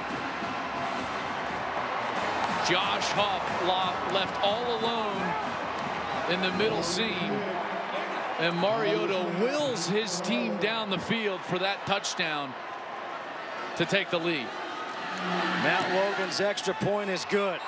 Josh Huff left all alone in the middle seam, and Mariota wills his team down the field for that touchdown to take the lead. Matt Logan's extra point is good.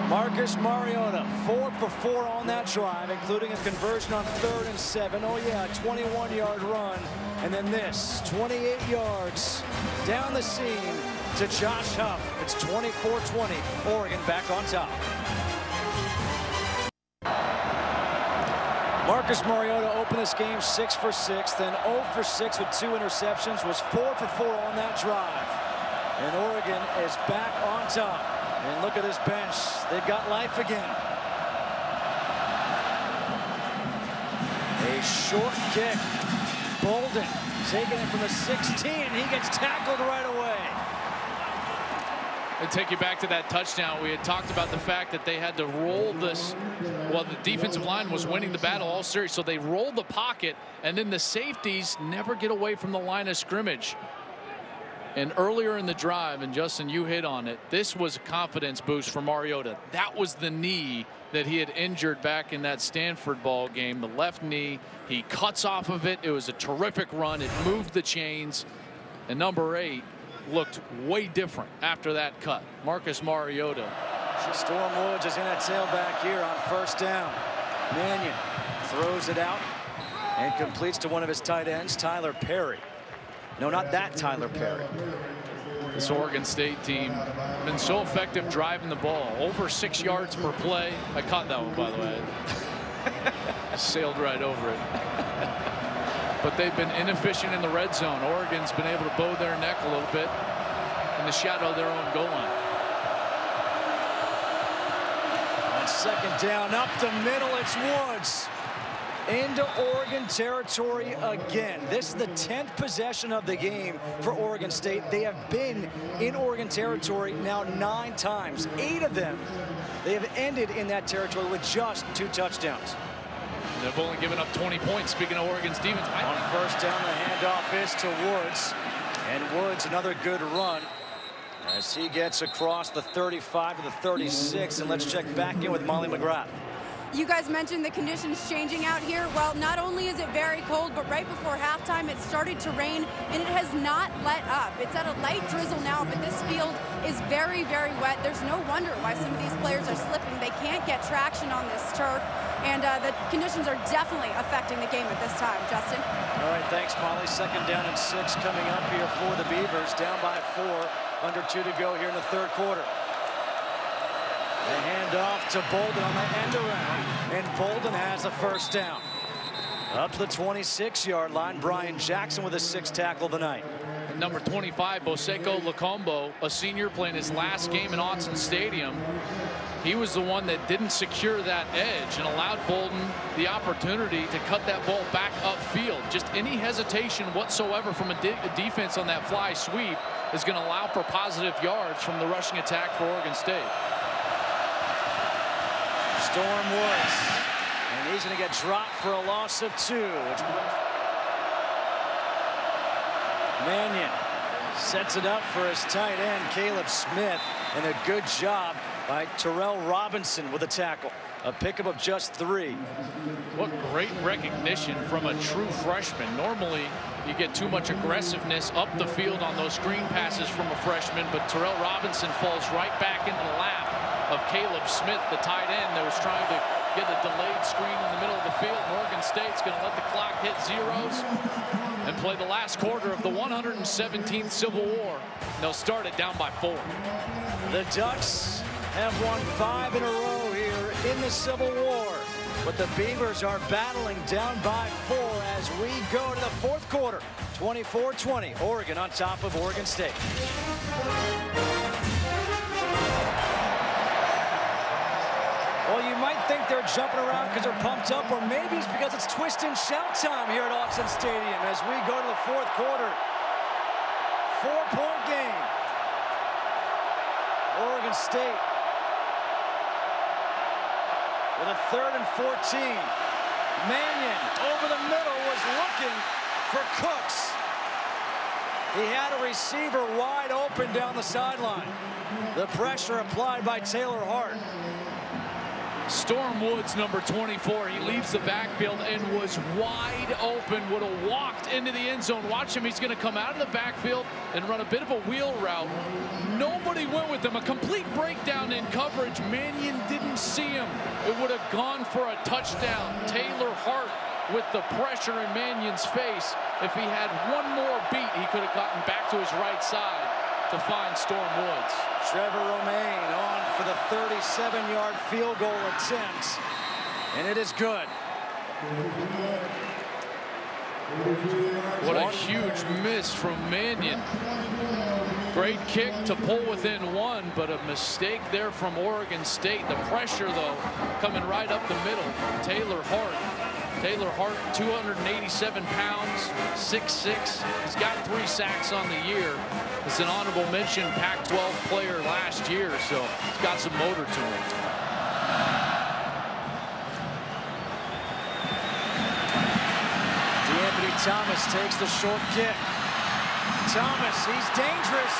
Marcus Mariota 4 for 4 on that drive, including a conversion on 3rd and 7. Oh yeah, 21-yard run, and then this 28 yards down the seam to Josh Huff. It's 24-20. Oregon back on top. Marcus Mariota opened this game 6 for 6, then 0 for 6 with 2 interceptions, was 4 for 4 on that drive. And Oregon is back on top. And look at this bench. They've got life again. A short kick. Bolden taking it from the 16. He gets tackled right away. And take you back to that touchdown. We had talked about the fact that they had to roll this. Well, the defensive line was winning the battle all series, so they rolled the pocket, and then the safeties never get away from the line of scrimmage. And earlier in the drive, and Justin, you hit on it, this was a confidence boost for Mariota. That was the knee that he had injured back in that Stanford ball game, the left knee. He cuts off of it. It was a terrific run. It moved the chains. And number 8 looked way different after that cut. Marcus Mariota. Storm Woods is in a tailback here on 1st down. Mannion throws it out and completes to one of his tight ends, Tyler Perry. No, not that Tyler Perry. This Oregon State team been so effective driving the ball. Over 6 yards per play. I caught that one, by the way. Sailed right over it. but they've been inefficient in the red zone. Oregon's been able to bow their neck a little bit in the shadow of their own goal line. On second down, up the middle, it's Woods. Into Oregon territory again. This is the 10th possession of the game for Oregon State. They have been in Oregon territory now 9 times. 8 of them, they have ended in that territory with just 2 touchdowns. They've only given up 20 points, speaking of Oregon's defense. On first down, the handoff is to Woods. And Woods, another good run as he gets across the 35 to the 36. And let's check back in with Molly McGrath. You guys mentioned the conditions changing out here. Well, not only is it very cold, but right before halftime, it started to rain, and it has not let up. It's at a light drizzle now, but this field is very, very wet. There's no wonder why some of these players are slipping. They can't get traction on this turf, and the conditions are definitely affecting the game at this time. Justin? All right, thanks, Molly. Second down and 6 coming up here for the Beavers. Down by 4, under 2 to go here in the third quarter. The handoff to Bolden on the end around, and Bolden has a first down. Up to the 26-yard line, Brian Jackson with a 6th tackle of the night. Number 25, Boseko Lacombo, a senior playing his last game in Autzen Stadium. He was the one that didn't secure that edge and allowed Bolden the opportunity to cut that ball back upfield. Just any hesitation whatsoever from a defense on that fly sweep is going to allow for positive yards from the rushing attack for Oregon State. Storm Woods, and he's going to get dropped for a loss of 2. Mannion sets it up for his tight end, Caleb Smith, and a good job by Terrell Robinson with a tackle. A pickup of just 3. What great recognition from a true freshman. Normally, you get too much aggressiveness up the field on those screen passes from a freshman, but Terrell Robinson falls right back into the lap of Caleb Smith, the tight end that was trying to get a delayed screen in the middle of the field. Oregon State's going to let the clock hit zeros and play the last quarter of the 117th Civil War. They'll start it down by 4. The Ducks have won 5 in a row here in the Civil War, but the Beavers are battling down by 4 as we go to the fourth quarter. 24-20, Oregon on top of Oregon State. Well, you might think they're jumping around because they're pumped up, or maybe it's because it's twist and shout time here at Autzen Stadium as we go to the fourth quarter. 4-point game. Oregon State with a 3rd and 14. Mannion over the middle was looking for Cooks. He had a receiver wide open down the sideline. The pressure applied by Taylor Hart. Storm Woods, number 24, he leaves the backfield and was wide open, would have walked into the end zone. Watch him, he's going to come out of the backfield and run a bit of a wheel route. Nobody went with him. A complete breakdown in coverage. Mannion didn't see him. It would have gone for a touchdown. Taylor Hart with the pressure in Mannion's face. If he had one more beat, he could have gotten back to his right side to find Storm Woods. Trevor Romaine on for the 37-yard field goal attempt, and it is good. What a huge miss from Mannion. Great kick to pull within 1, but a mistake there from Oregon State. The pressure, though, coming right up the middle. Taylor Hart, 287 pounds, 6'6". He's got 3 sacks on the year. It's an honorable mention Pac-12 player last year, so he's got some motor to him. D'Anthony Thomas takes the short kick. Thomas, he's dangerous.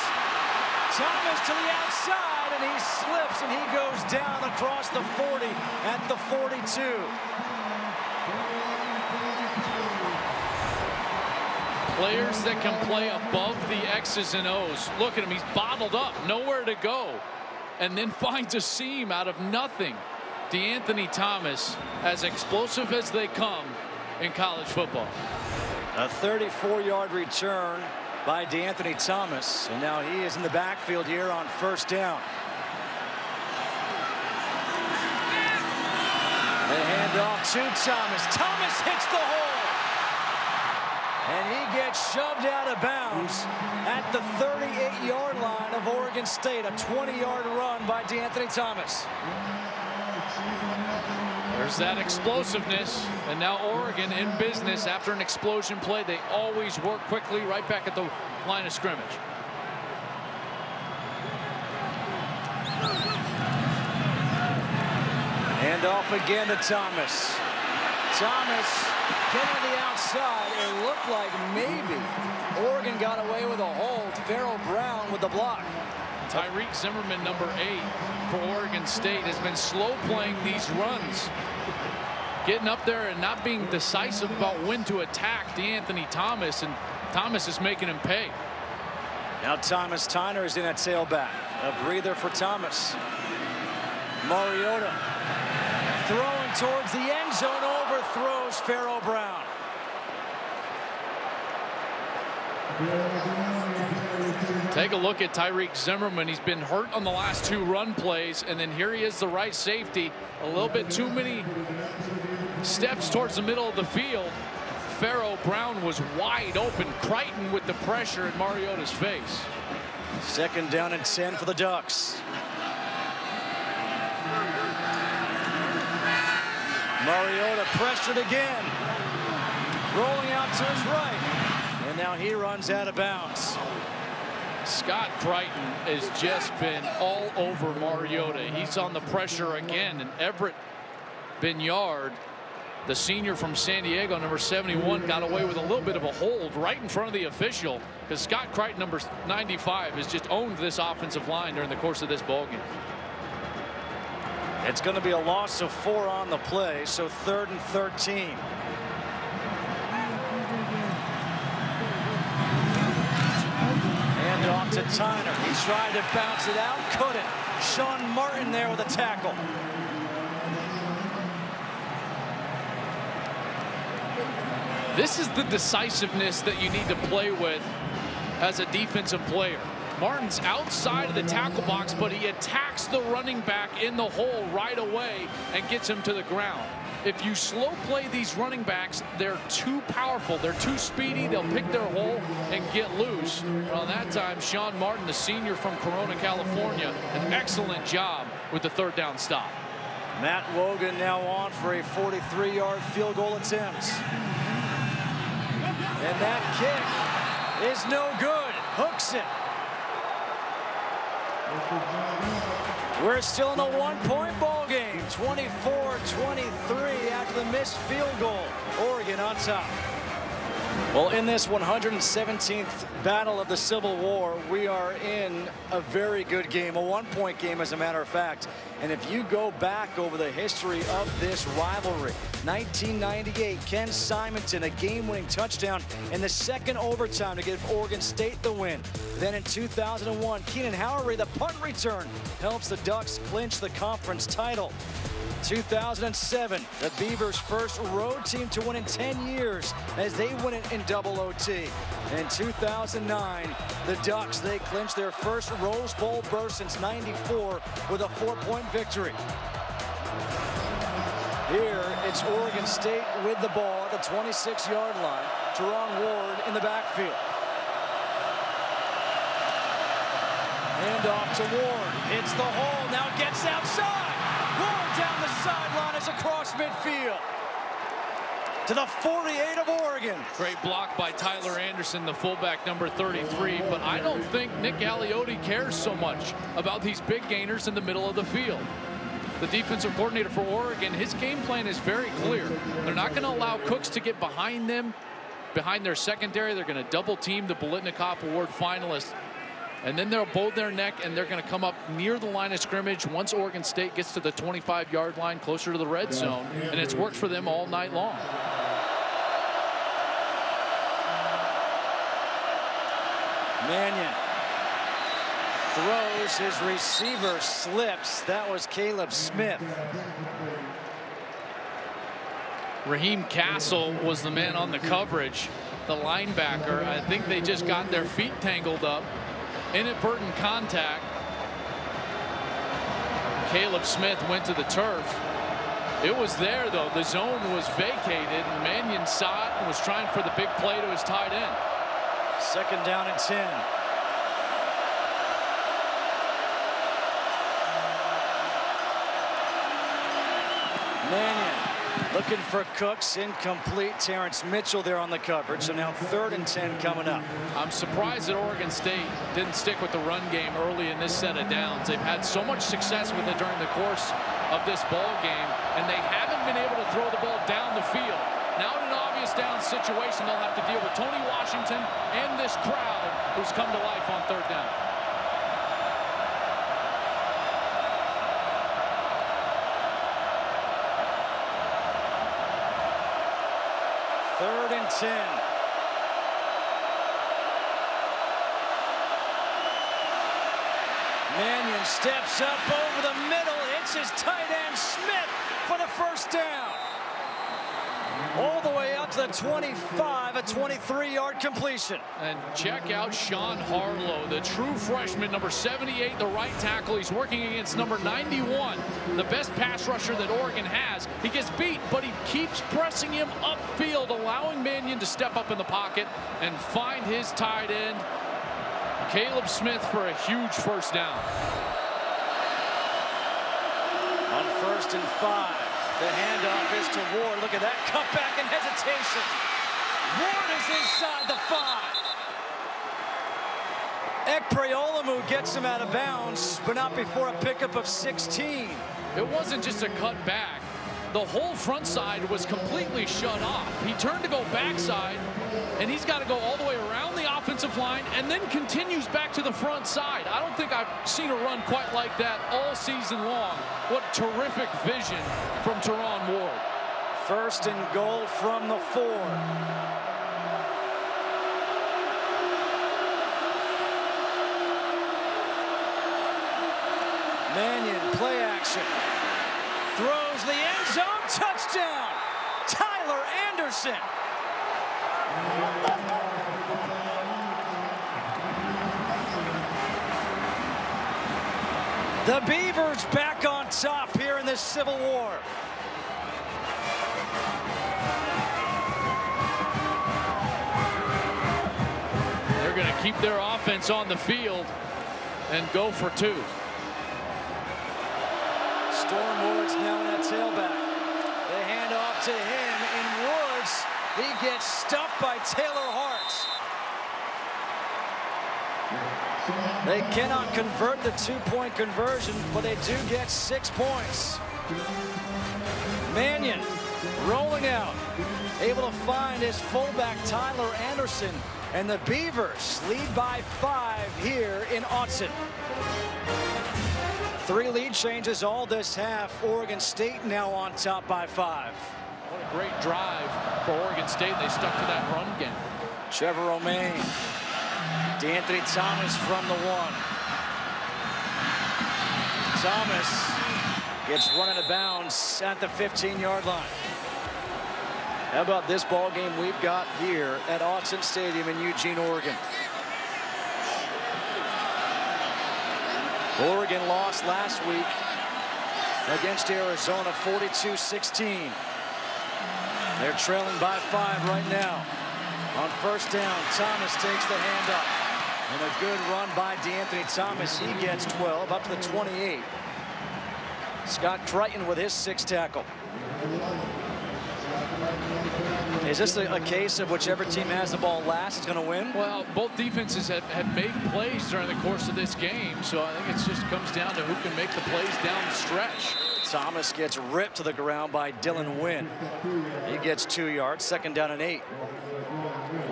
Thomas to the outside, and he slips, and he goes down across the 40 at the 42. Players that can play above the X's and O's. Look at him, he's bottled up, nowhere to go, and then finds a seam out of nothing. D'Anthony Thomas, as explosive as they come in college football. A 34-yard return by D'Anthony Thomas, and now he is in the backfield here on first down. The handoff to Thomas. Thomas hits the hole. And he gets shoved out of bounds at the 38-yard line of Oregon State. A 20-yard run by D'Anthony Thomas. There's that explosiveness, and now Oregon in business after an explosion play. They always work quickly right back at the line of scrimmage. Hand off again to Thomas. Thomas getting to the outside. It looked like maybe Oregon got away with a hold. Farrell Brown with the block. Tyreek Zimmerman, number 8 for Oregon State, has been slow playing these runs, getting up there and not being decisive about when to attack D'Anthony Thomas, and Thomas is making him pay. Now Thomas Tyner is in at tailback. A breather for Thomas. Mariota throwing towards the end zone, overthrows Farrell Brown. Take a look at Tyreek Zimmerman. He's been hurt on the last 2 run plays, and then here he is, the right safety. A little bit too many steps towards the middle of the field. Farrell Brown was wide open. Crichton with the pressure in Mariota's face. 2nd down and 10 for the Ducks. Mariota pressured again. Rolling out to his right. And now he runs out of bounds. Scott Crichton has just been all over Mariota. He's on the pressure again. And Everett Binyard, the senior from San Diego, number 71, got away with a little bit of a hold right in front of the official, because Scott Crichton, number 95, has just owned this offensive line during the course of this ballgame. It's going to be a loss of 4 on the play, so 3rd and 13. Hand off to Tyner. He tried to bounce it out, couldn't. Sean Martin there with a tackle. This is the decisiveness that you need to play with as a defensive player. Martin's outside of the tackle box, but he attacks the running back in the hole right away and gets him to the ground. If you slow play these running backs, they're too powerful. They're too speedy. They'll pick their hole and get loose. Well, that time, Sean Martin, the senior from Corona, California, an excellent job with the 3rd down stop. Matt Wogan now on for a 43-yard field goal attempt. And that kick is no good. Hooks it. We're still in a 1-point ball game. 24-23 after the missed field goal. Oregon on top. Well, in this 117th battle of the Civil War, we are in a very good game, a 1-point game, as a matter of fact. And if you go back over the history of this rivalry, 1998, Ken Simonton, a game-winning touchdown in the 2nd overtime to give Oregon State the win. Then in 2001, Keenan Howery, the punt return, helps the Ducks clinch the conference title. 2007, the Beavers' first road team to win in 10 years as they win it in double OT. And in 2009, the Ducks, they clinched their first Rose Bowl berth since '94 with a 4-point victory. Here, it's Oregon State with the ball at the 26-yard line. Teron Ward in the backfield. Hand off to Ward. Hits the hole. Now gets outside. Ward down the sideline is across midfield to the 48 of Oregon. Great block by Tyler Anderson, the fullback, number 33. But I don't think Nick Aliotti cares so much about these big gainers in the middle of the field. The defensive coordinator for Oregon, his game plan is very clear. They're not going to allow Cooks to get behind them, behind their secondary. They're going to double team the Biletnikoff Award finalists. And then they'll bow their neck, and they're going to come up near the line of scrimmage once Oregon State gets to the 25-yard line, closer to the red zone. And it's worked for them all night long. Mannion throws, his receiver slips. That was Caleb Smith. Raheem Castle was the man on the coverage, the linebacker. I think they just got their feet tangled up. Inadvertent contact. Caleb Smith went to the turf. It was there, though. The zone was vacated. Mannion saw it and was trying for the big play to his tight end. 2nd down and 10. Mannion looking for Cooks, incomplete. Terrence Mitchell there on the coverage. So now 3rd and 10 coming up. I'm surprised that Oregon State didn't stick with the run game early in this set of downs. They've had so much success with it during the course of this ball game, and they haven't been able to throw the ball down the field. Now in an obvious down situation, they'll have to deal with Tony Washington and this crowd who's come to life on 3rd down. Third and 10. Mannion steps up over the middle, hits his tight end Smith for the 1st down. All the way up to the 25, a 23-yard completion. And check out Sean Harlow, the true freshman, number 78, the right tackle. He's working against number 91, the best pass rusher that Oregon has. He gets beat, but he keeps pressing him upfield, allowing Mannion to step up in the pocket and find his tight end, Caleb Smith, for a huge 1st down. On 1st and 5. The handoff is to Ward. Look at that cutback and hesitation. Ward is inside the 5. Ekpreolamu gets him out of bounds, but not before a pickup of 16. It wasn't just a cut back. The whole front side was completely shut off. He turned to go backside, and he's got to go all the way around the offensive line and then continues back to the front side. I don't think I've seen a run quite like that all season long. What terrific vision from Teron Ward. 1st and goal from the 4. Mannion, play action. Throws the end zone, touchdown! Tyler Anderson. The Beavers back on top here in this Civil War. They're going to keep their offense on the field and go for 2. Storm Woods now in that tailback. They hand off to him, and Woods, he gets stuffed by Taylor Hart. They cannot convert the 2-point conversion, but they do get 6 points. Mannion rolling out, able to find his fullback Tyler Anderson, and the Beavers lead by 5 here in Autzen. 3 lead changes all this half. Oregon State now on top by 5. What a great drive for Oregon State. They stuck to that run game. Trevor Romaine. D'Anthony Thomas from the 1. Thomas gets run out of bounds at the 15-yard line. How about this ball game we've got here at Autzen Stadium in Eugene, Oregon? Oregon lost last week against Arizona 42-16. They're trailing by 5 right now. On 1st down, Thomas takes the handoff. And a good run by D'Anthony Thomas. He gets 12 up to the 28. Scott Crichton with his 6th tackle. Is this a case of whichever team has the ball last is going to win? Well, both defenses have made plays during the course of this game, so I think it just comes down to who can make the plays down the stretch. Thomas gets ripped to the ground by Dylan Wynn. He gets 2 yards, 2nd down and 8.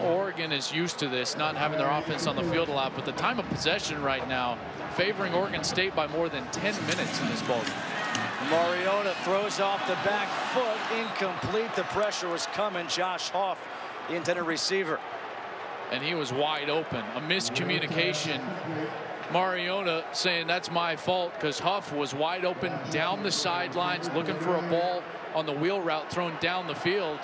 Oregon is used to this, not having their offense on the field a lot, but the time of possession right now favoring Oregon State by more than 10 minutes in this ball game. Mariota throws off the back foot, incomplete. The pressure was coming. Josh Hoff, the intended receiver. And he was wide open. A miscommunication. Mariota saying that's my fault because Huff was wide open down the sidelines looking for a ball on the wheel route thrown down the field.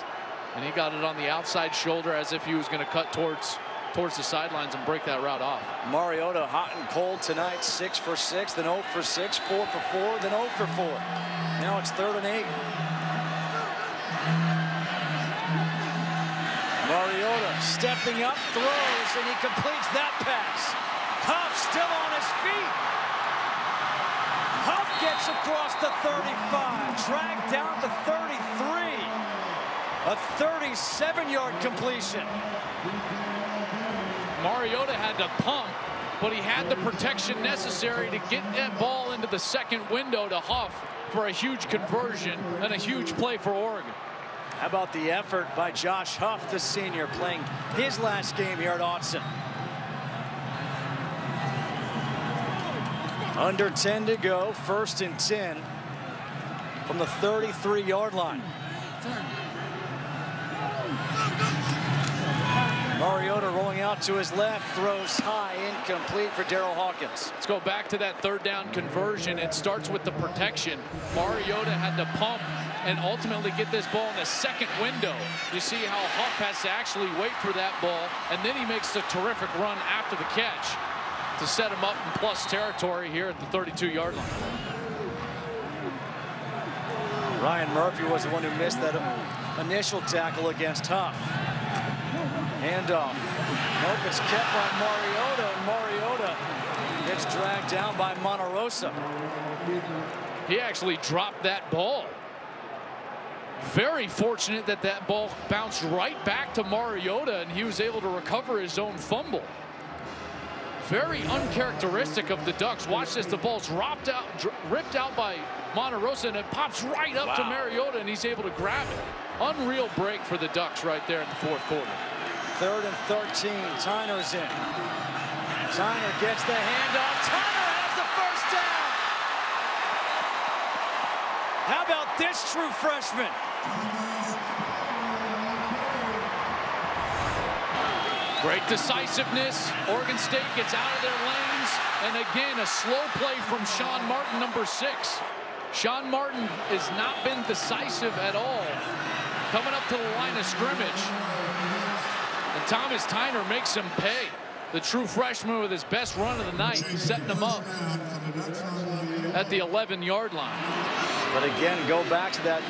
And he got it on the outside shoulder as if he was going to cut towards the sidelines and break that route off. Mariota hot and cold tonight, 6 for 6, then 0 for 6, 4 for 4, then 0 for 4. Now it's 3rd and 8. Stepping up, throws, and he completes that pass. Huff still on his feet. Huff gets across the 35, dragged down to 33. A 37-yard completion. Mariota had to pump, but he had the protection necessary to get that ball into the second window to Huff for a huge conversion and a huge play for Oregon. How about the effort by Josh Huff, the senior, playing his last game here at Autzen. Under 10 to go, 1st and 10 from the 33-yard line. Mariota rolling out to his left, throws high, incomplete for Darrell Hawkins. Let's go back to that 3rd down conversion. It starts with the protection. Mariota had to pump and ultimately get this ball in the second window. You see how Huff has to actually wait for that ball, and then he makes a terrific run after the catch to set him up in plus territory here at the 32-yard line. Ryan Murphy was the one who missed that initial tackle against Huff. Handoff. Nope, it's kept by Mariota, and Mariota gets dragged down by Monterosa. He actually dropped that ball. Very fortunate that that ball bounced right back to Mariota, and he was able to recover his own fumble. Very uncharacteristic of the Ducks. Watch this, the ball's ripped out by Monterosa, and it pops right up to Mariota, and he's able to grab it. Unreal break for the Ducks right there in the 4th quarter. 3rd and 13, Tyner's in. Tyner gets the handoff. Tyner has the 1st down. How about this true freshman? Great decisiveness. Oregon State gets out of their lanes. And again, a slow play from Sean Martin, number 6. Sean Martin has not been decisive at all. Coming up to the line of scrimmage. And Thomas Tyner makes him pay. The true freshman with his best run of the night, setting him up at the 11-yard line. But again, go back to that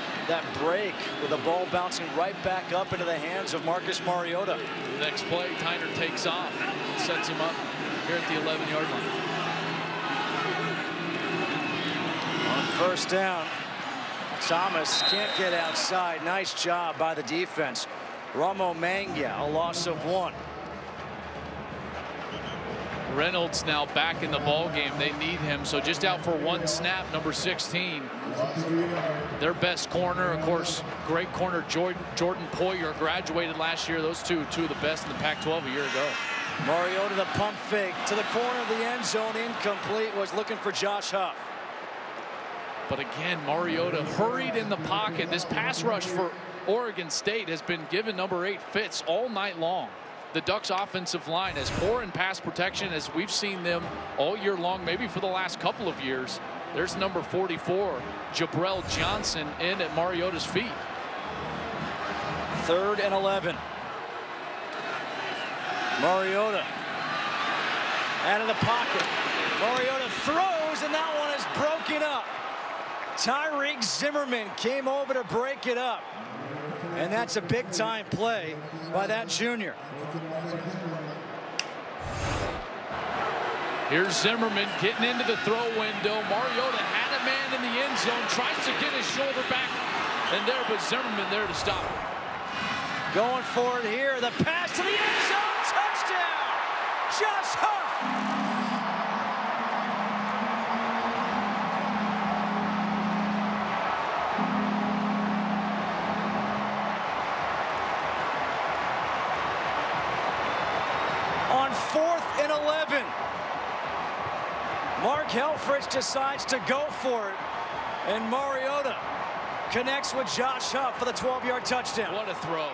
break with the ball bouncing right back up into the hands of Marcus Mariota. The next play, Tyner takes off and sets him up here at the 11-yard line. On 1st down, Thomas can't get outside. Nice job by the defense. Ramo Mangia, a loss of 1. Reynolds now back in the ball game. They need him, so just out for 1 snap, number 16. Their best corner, of course, great corner Jordan Poyer graduated last year. Those two of the best in the Pac-12 a year ago. Mariota, the pump fake to the corner of the end zone, incomplete. Was looking for Josh Huff. But again, Mariota hurried in the pocket. This pass rush for Oregon State has been given number 8 fits all night long. The Ducks offensive line as poor in pass protection as we've seen them all year long, maybe for the last couple of years. There's number 44, Jabrell Johnson, in at Mariota's feet. 3rd and 11. Mariota out of the pocket. Mariota throws, and that one is broken up. Tyreek Zimmerman came over to break it up. And that's a big-time play by that junior. Here's Zimmerman getting into the throw window. Mariota had a man in the end zone, tries to get his shoulder back, and there was Zimmerman there to stop it. Going for it here, the pass to the end zone, touchdown! Josh Huff! On 4th and 11. Mark Helfrich decides to go for it, and Mariota connects with Josh Huff for the 12-yard touchdown. What a throw.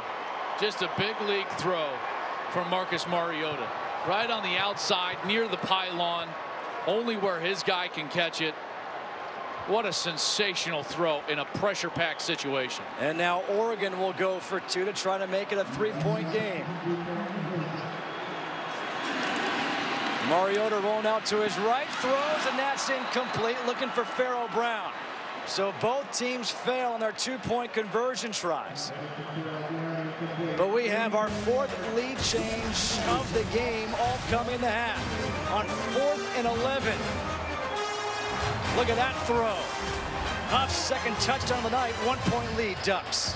Just a big league throw from Marcus Mariota. Right on the outside, near the pylon, only where his guy can catch it. What a sensational throw in a pressure-packed situation. And now Oregon will go for 2 to try to make it a 3-point game. Mariota rolling out to his right, throws, and that's incomplete, looking for Pharaoh Brown. So both teams fail on their two-point conversion tries. But we have our fourth lead change of the game, all coming in the half. On 4th and 11. Look at that throw. Huff's second touchdown of the night, 1-point lead, Ducks.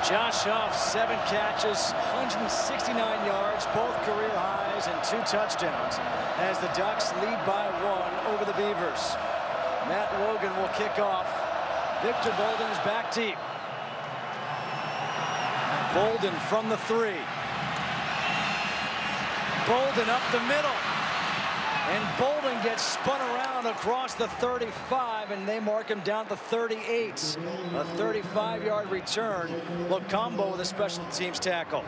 Josh Huff, 7 catches, 169 yards, both career highs, and 2 touchdowns as the Ducks lead by 1 over the Beavers. Matt Logan will kick off. Victor Bolden is back deep. Bolden from the 3. Bolden up the middle. And Bolden gets spun around across the 35, and they mark him down to 38. A 35-yard return. Locombo with a special teams tackle.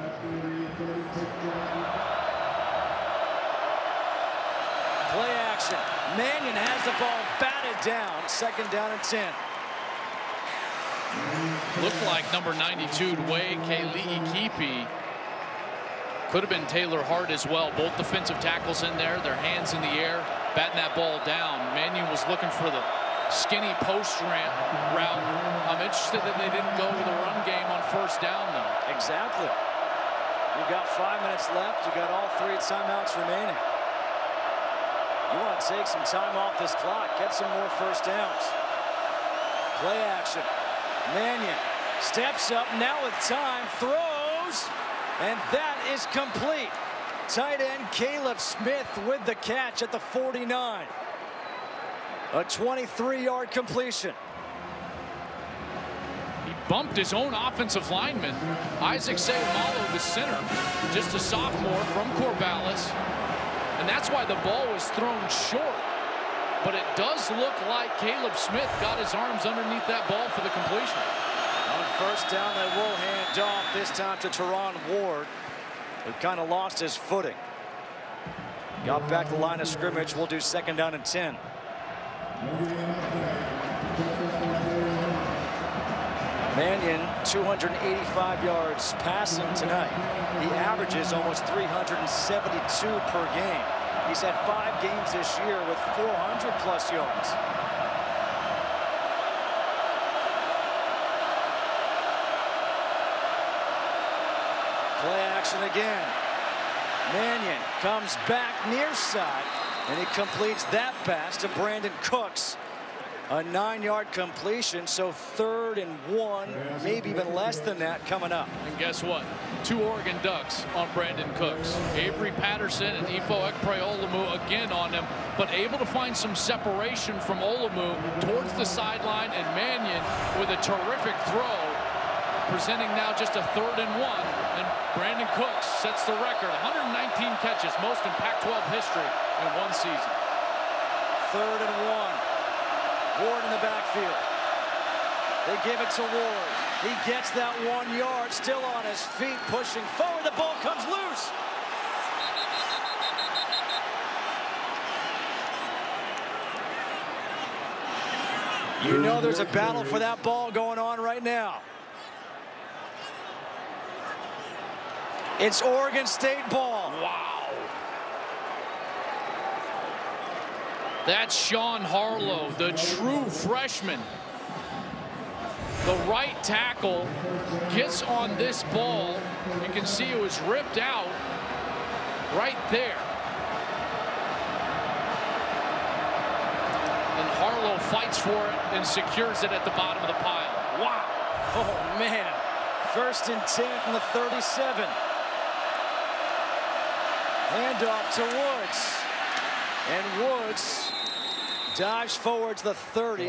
Play action. Mannion has the ball batted down. 2nd down and 10. Looked like number 92, Dwayne Kali'ikipi. Could have been Taylor Hart as well. Both defensive tackles in there, their hands in the air, batting that ball down. Mannion was looking for the skinny post route. I'm interested that they didn't go with the run game on 1st down, though. Exactly. You've got 5 minutes left. You got all 3 timeouts remaining. You want to take some time off this clock, get some more 1st downs. Play action. Mannion steps up now with time, throws, and that is complete. Tight end Caleb Smith with the catch at the 49. A 23-yard completion. He bumped his own offensive lineman. Isaac Seumalo, the center, just a sophomore from Corvallis. And that's why the ball was thrown short. But it does look like Caleb Smith got his arms underneath that ball for the completion. On 1st down, they will hand off, this time to Teron Ward, who kind of lost his footing. Got back to the line of scrimmage. We'll do 2nd down and 10. Mannion, 285 yards passing tonight. He averages almost 372 per game. He's had 5 games this year with 400+ yards. Play action again. Mannion comes back near side, and he completes that pass to Brandin Cooks. A 9-yard completion, so 3rd and 1, maybe even less than that coming up. And guess what? 2 Oregon Ducks on Brandin Cooks. Avery Patterson and Ifo Ekpreolumu again on him, but able to find some separation from Olumu towards the sideline, and Mannion with a terrific throw, presenting now just a 3rd and 1. And Brandin Cooks sets the record, 119 catches, most in Pac-12 history in 1 season. 3rd and 1. Ward in the backfield. They give it to Ward. He gets that 1 yard, still on his feet, pushing forward. The ball comes loose. You know there's a battle for that ball going on right now. It's Oregon State ball. Wow. That's Sean Harlow, the true freshman. The right tackle gets on this ball. You can see it was ripped out right there. And Harlow fights for it and secures it at the bottom of the pile. Wow. Oh, man. 1st and 10 from the 37. Handoff to Woods. And Woods dives forward to the 30.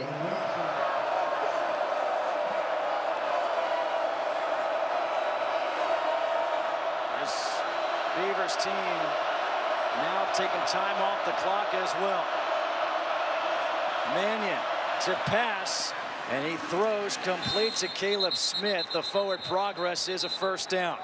This Beavers team now taking time off the clock as well. Mannion to pass, and he throws complete to Caleb Smith. The forward progress is a 1st down.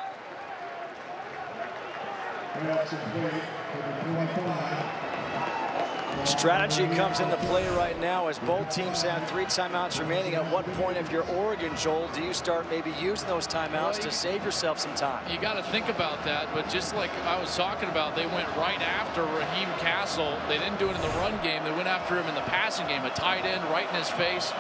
Strategy comes into play right now as both teams have 3 timeouts remaining. At what point, if you're Oregon, Joel, do you start maybe using those timeouts to save yourself some time? You got to think about that, but just like I was talking about, they went right after Raheem Castle. They didn't do it in the run game. They went after him in the passing game. A tight end right in his face,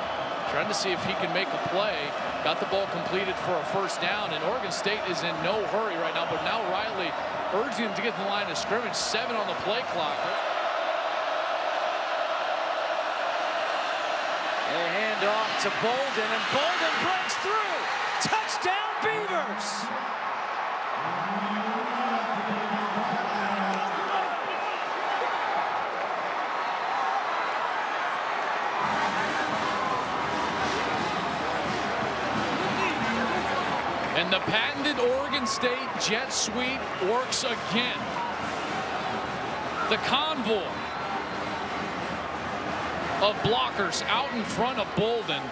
trying to see if he can make a play. Got the ball completed for a first down, and Oregon State is in no hurry right now, but now Riley urging him to get to the line of scrimmage. 7 on the play clock. They hand off to Bolden, and Bolden breaks through. Touchdown, Beavers! And the patented Oregon State jet sweep works again. The convoy of blockers out in front of Bolden,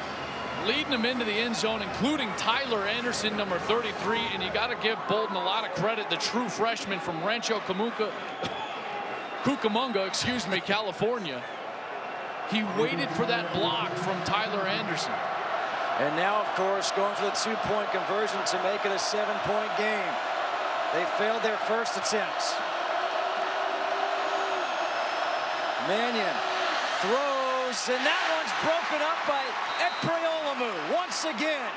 leading them into the end zone, including Tyler Anderson, number 33. And you got to give Bolden a lot of credit, the true freshman from Rancho Cucamonga, excuse me, California. He waited for that block from Tyler Anderson. And now, of course, going for the 2-point conversion to make it a 7-point game. They failed their first attempts. Mannion throws, and that one's broken up by Ekpreolamu once again.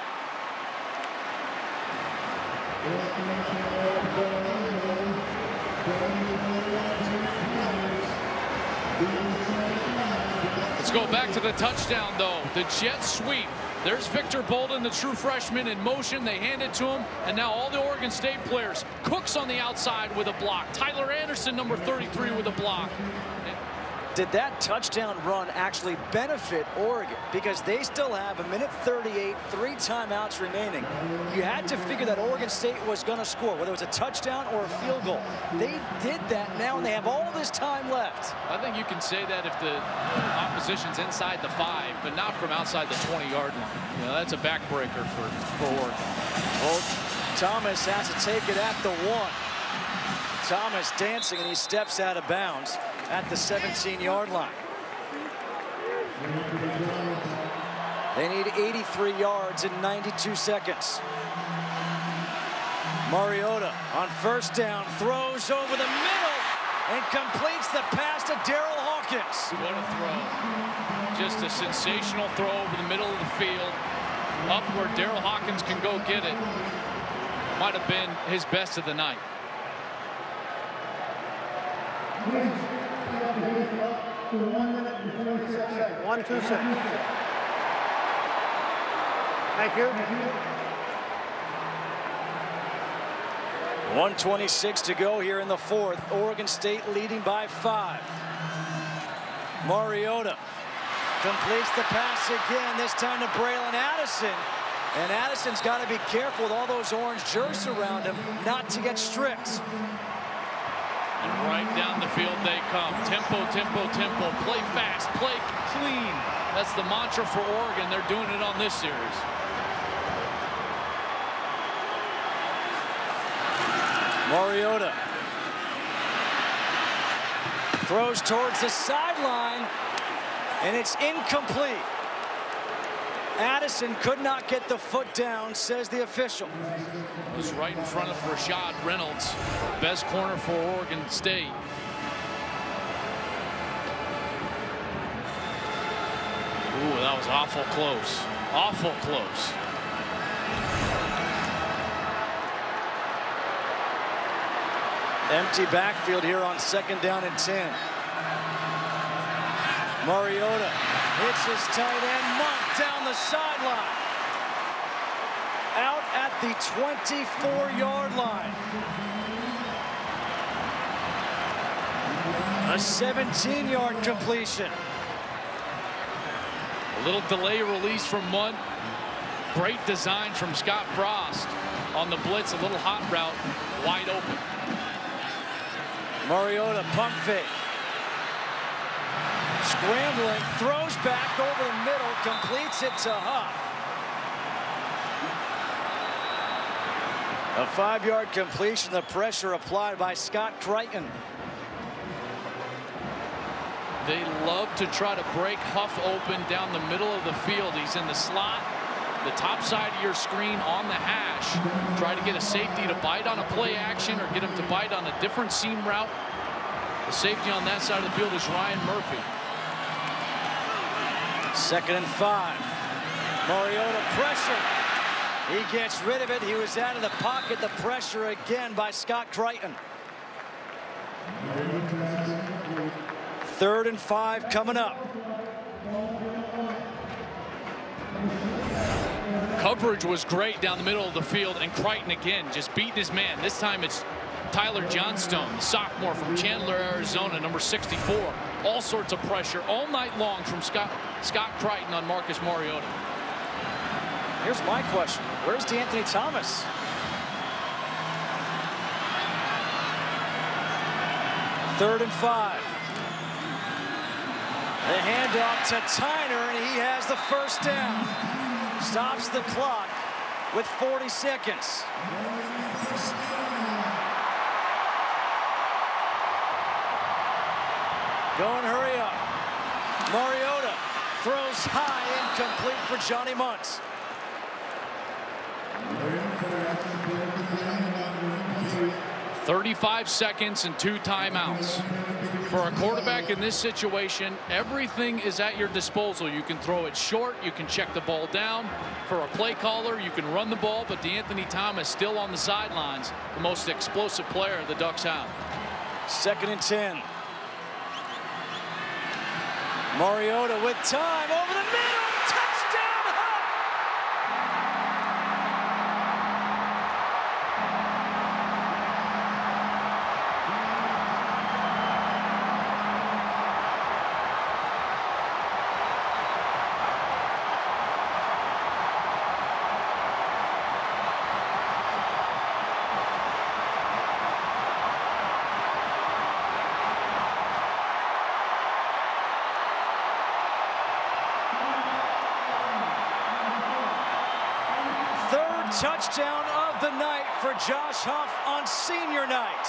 Let's go back to the touchdown, though. The jet sweep. There's Victor Bolden, the true freshman, in motion. They hand it to him, and now all the Oregon State players. Cooks on the outside with a block. Tyler Anderson, number 33, with a block. Did that touchdown run actually benefit Oregon? Because they still have 1:38, 3 timeouts remaining. You had to figure that Oregon State was going to score, whether it was a touchdown or a field goal. They did that now, and they have all this time left. I think you can say that if the opposition's inside the 5, but not from outside the 20-yard line. You know, that's a backbreaker for Oregon. Well, Thomas has to take it at the 1. Thomas dancing, and he steps out of bounds at the 17-yard line. They need 83 yards in 92 seconds. Mariota on first down throws over the middle and completes the pass to Daryl Hawkins. What a throw. Just a sensational throw over the middle of the field, up where Daryl Hawkins can go get it. Might have been his best of the night. 1-2-6. Thank you. 1:26 to go here in the 4th. Oregon State leading by 5. Mariota completes the pass again, this time to Braylon Addison. And Addison's got to be careful with all those orange jerseys around him not to get stripped. And right down the field they come. Tempo, tempo, tempo. Play fast, play clean. That's the mantra for Oregon. They're doing it on this series. Mariota throws towards the sideline, and it's incomplete. Addison could not get the foot down, says the official. It was right in front of Rashad Reynolds, best corner for Oregon State. Ooh, that was awful close. Awful close. Empty backfield here on 2nd down and 10. Mariota hits his tight end, Monk, down the sideline. Out at the 24-yard line. A 17-yard completion. A little delay release from Munt. Great design from Scott Frost on the blitz. A little hot route, wide open. Mariota pump fake. Scrambling, throws back over the middle, completes it to Huff. A 5-yard completion, the pressure applied by Scott Crichton. They love to try to break Huff open down the middle of the field. He's in the slot, the top side of your screen on the hash. Try to get a safety to bite on a play action or get him to bite on a different seam route. The safety on that side of the field is Ryan Murphy. 2nd and 5. Mariota pressure. He gets rid of it. He was out of the pocket. The pressure again by Scott Crichton. 3rd and 5 coming up. Coverage was great down the middle of the field, and Crichton again just beating his man. This time it's Tyler Johnstone, the sophomore from Chandler, Arizona, number 64. All sorts of pressure all night long from Scott Crichton on Marcus Mariota. Here's my question. Where's D'Anthony Thomas? Third and 5. The handoff to Tyner, and he has the first down. Stops the clock with 40 seconds. Go and hurry up. Mariota throws high, incomplete for Johnny Muntz. "35 seconds and 2 timeouts. For a quarterback in this situation, everything is at your disposal. You can throw it short, you can check the ball down. For a play caller, you can run the ball, but D'Anthony Thomas still on the sidelines, the most explosive player the Ducks have. 2nd and 10. Mariota with time over the middle. Touchdown, Huff! Touchdown of the night for Josh Huff on senior night.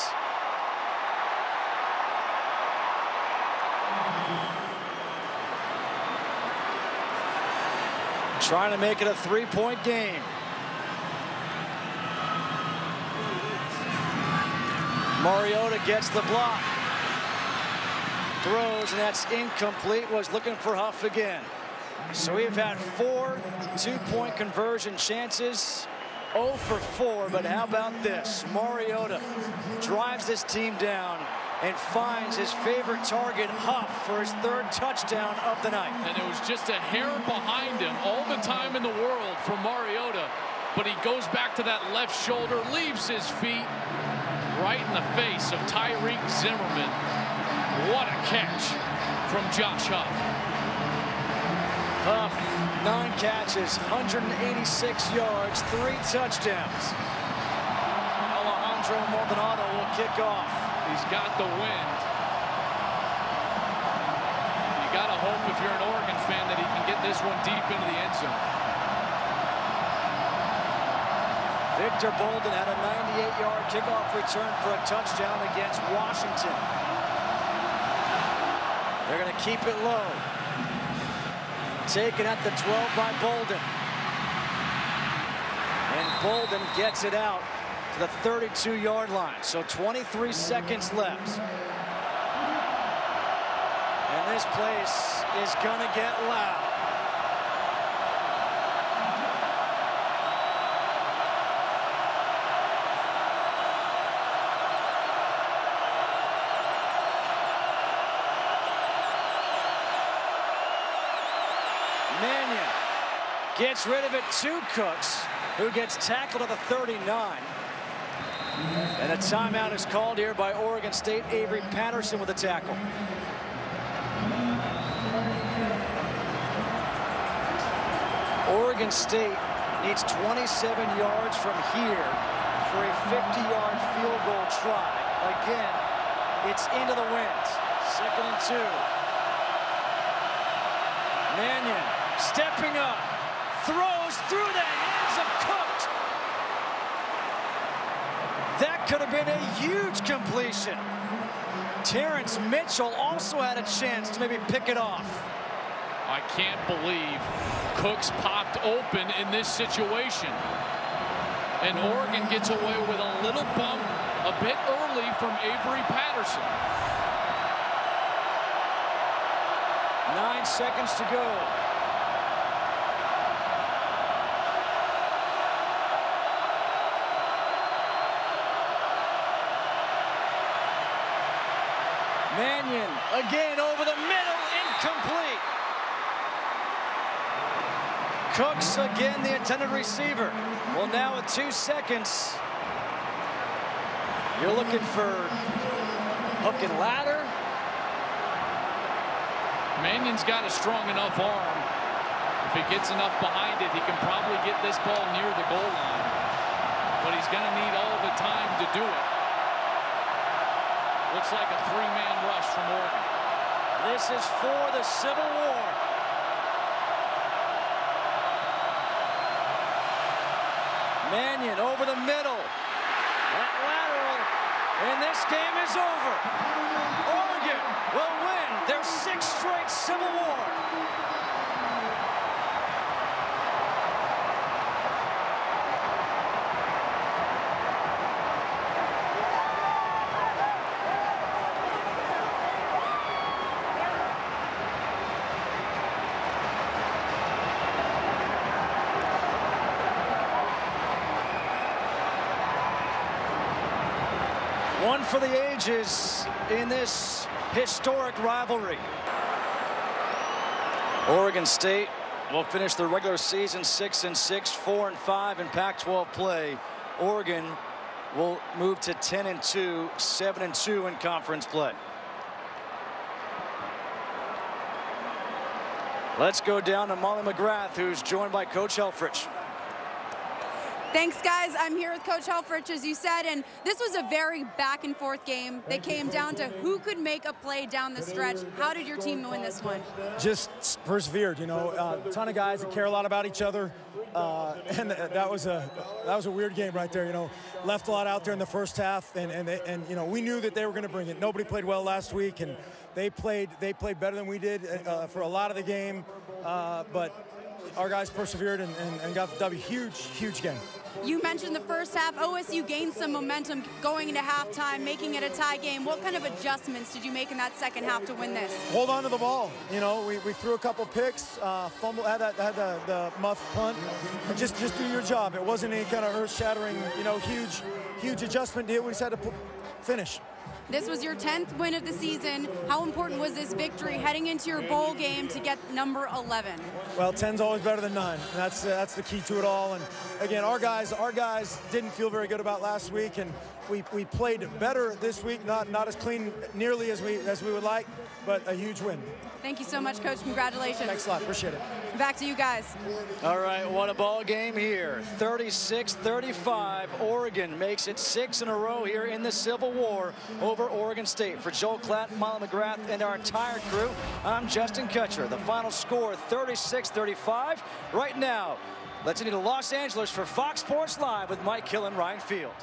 Trying to make it a 3-point game. Mariota gets the block. Throws, and that's incomplete. Was looking for Huff again. So we've had 4 2-point conversion chances. 0 for 4, but how about this? Mariota drives this team down and finds his favorite target, Huff, for his 3rd touchdown of the night. And it was just a hair behind him all the time in the world for Mariota, but he goes back to that left shoulder, leaves his feet right in the face of Tyreek Zimmerman. What a catch from Josh Huff. Huff, 9 catches, 186 yards, 3 touchdowns. Alejandro Maldonado will kick off. He's got the wind. You got to hope if you're an Oregon fan that he can get this one deep into the end zone. Victor Bolden had a 98-yard kickoff return for a touchdown against Washington. They're going to keep it low. Taken at the 12 by Bolden. And Bolden gets it out to the 32-yard line. So 23 seconds left. And this place is gonna get loud. Mannion gets rid of it to Cooks, who gets tackled at the 39. And a timeout is called here by Oregon State. Avery Patterson with a tackle. Oregon State needs 27 yards from here for a 50-yard field goal try. Again, it's into the wind. 2nd and 2. Mannion stepping up, throws through the hands of Cooks. That could have been a huge completion. Terrence Mitchell also had a chance to maybe pick it off. I can't believe Cooks popped open in this situation. And Oregon gets away with a little bump a bit early from Avery Patterson. 9 seconds to go. Mannion again over the middle, incomplete. Cooks again the intended receiver. Well, now with 2 seconds, you're looking for hook and ladder. Mannion's got a strong enough arm. If he gets enough behind it, he can probably get this ball near the goal line. But he's going to need all the time to do it. Looks like a 3-man rush from Oregon. This is for the Civil War. Mannion over the middle. That lateral, and this game is over. Oregon will win their 6th straight Civil War. One for the ages in this historic rivalry. Oregon State will finish the regular season 6-6, 4-5 in Pac-12 play. Oregon will move to 10-2, 7-2 in conference play. Let's go down to Molly McGrath, who's joined by Coach Helfrich. Thanks, guys. I'm here with Coach Helfrich, as you said, and this was a very back-and-forth game that came down to who could make a play down the stretch. How did your team win this one? Just persevered, you know, a ton of guys that care a lot about each other, and that was a weird game right there, you know. Left a lot out there in the first half, and you know, we knew that they were going to bring it. Nobody played well last week, and they played better than we did for a lot of the game, but our guys persevered and got the W. Huge game. You mentioned the first half. OSU gained some momentum going into halftime, making it a tie game. What kind of adjustments did you make in that second half to win this? Hold on to the ball. You know, we threw a couple picks, fumble, had the muff punt, and just do your job. It wasn't any kind of earth-shattering, you know, huge adjustment deal. We just had to finish. This was your 10th win of the season. How important was this victory heading into your bowl game to get number 11? Well, 10's always better than 9. And that's the key to it all. And again, our guys didn't feel very good about last week, and we played better this week. Not as clean nearly as we would like, but a huge win. Thank you so much, Coach. Congratulations. Thanks a lot. Appreciate it. Back to you guys. All right, what a ball game here. 36-35. Oregon makes it 6 in a row here in the Civil War over Oregon State. For Joel Klatt, Molly McGrath, and our entire crew, I'm Justin Kutcher. The final score, 36-35. Right now, let's head to Los Angeles for Fox Sports Live with Mike Hill and Ryan Field.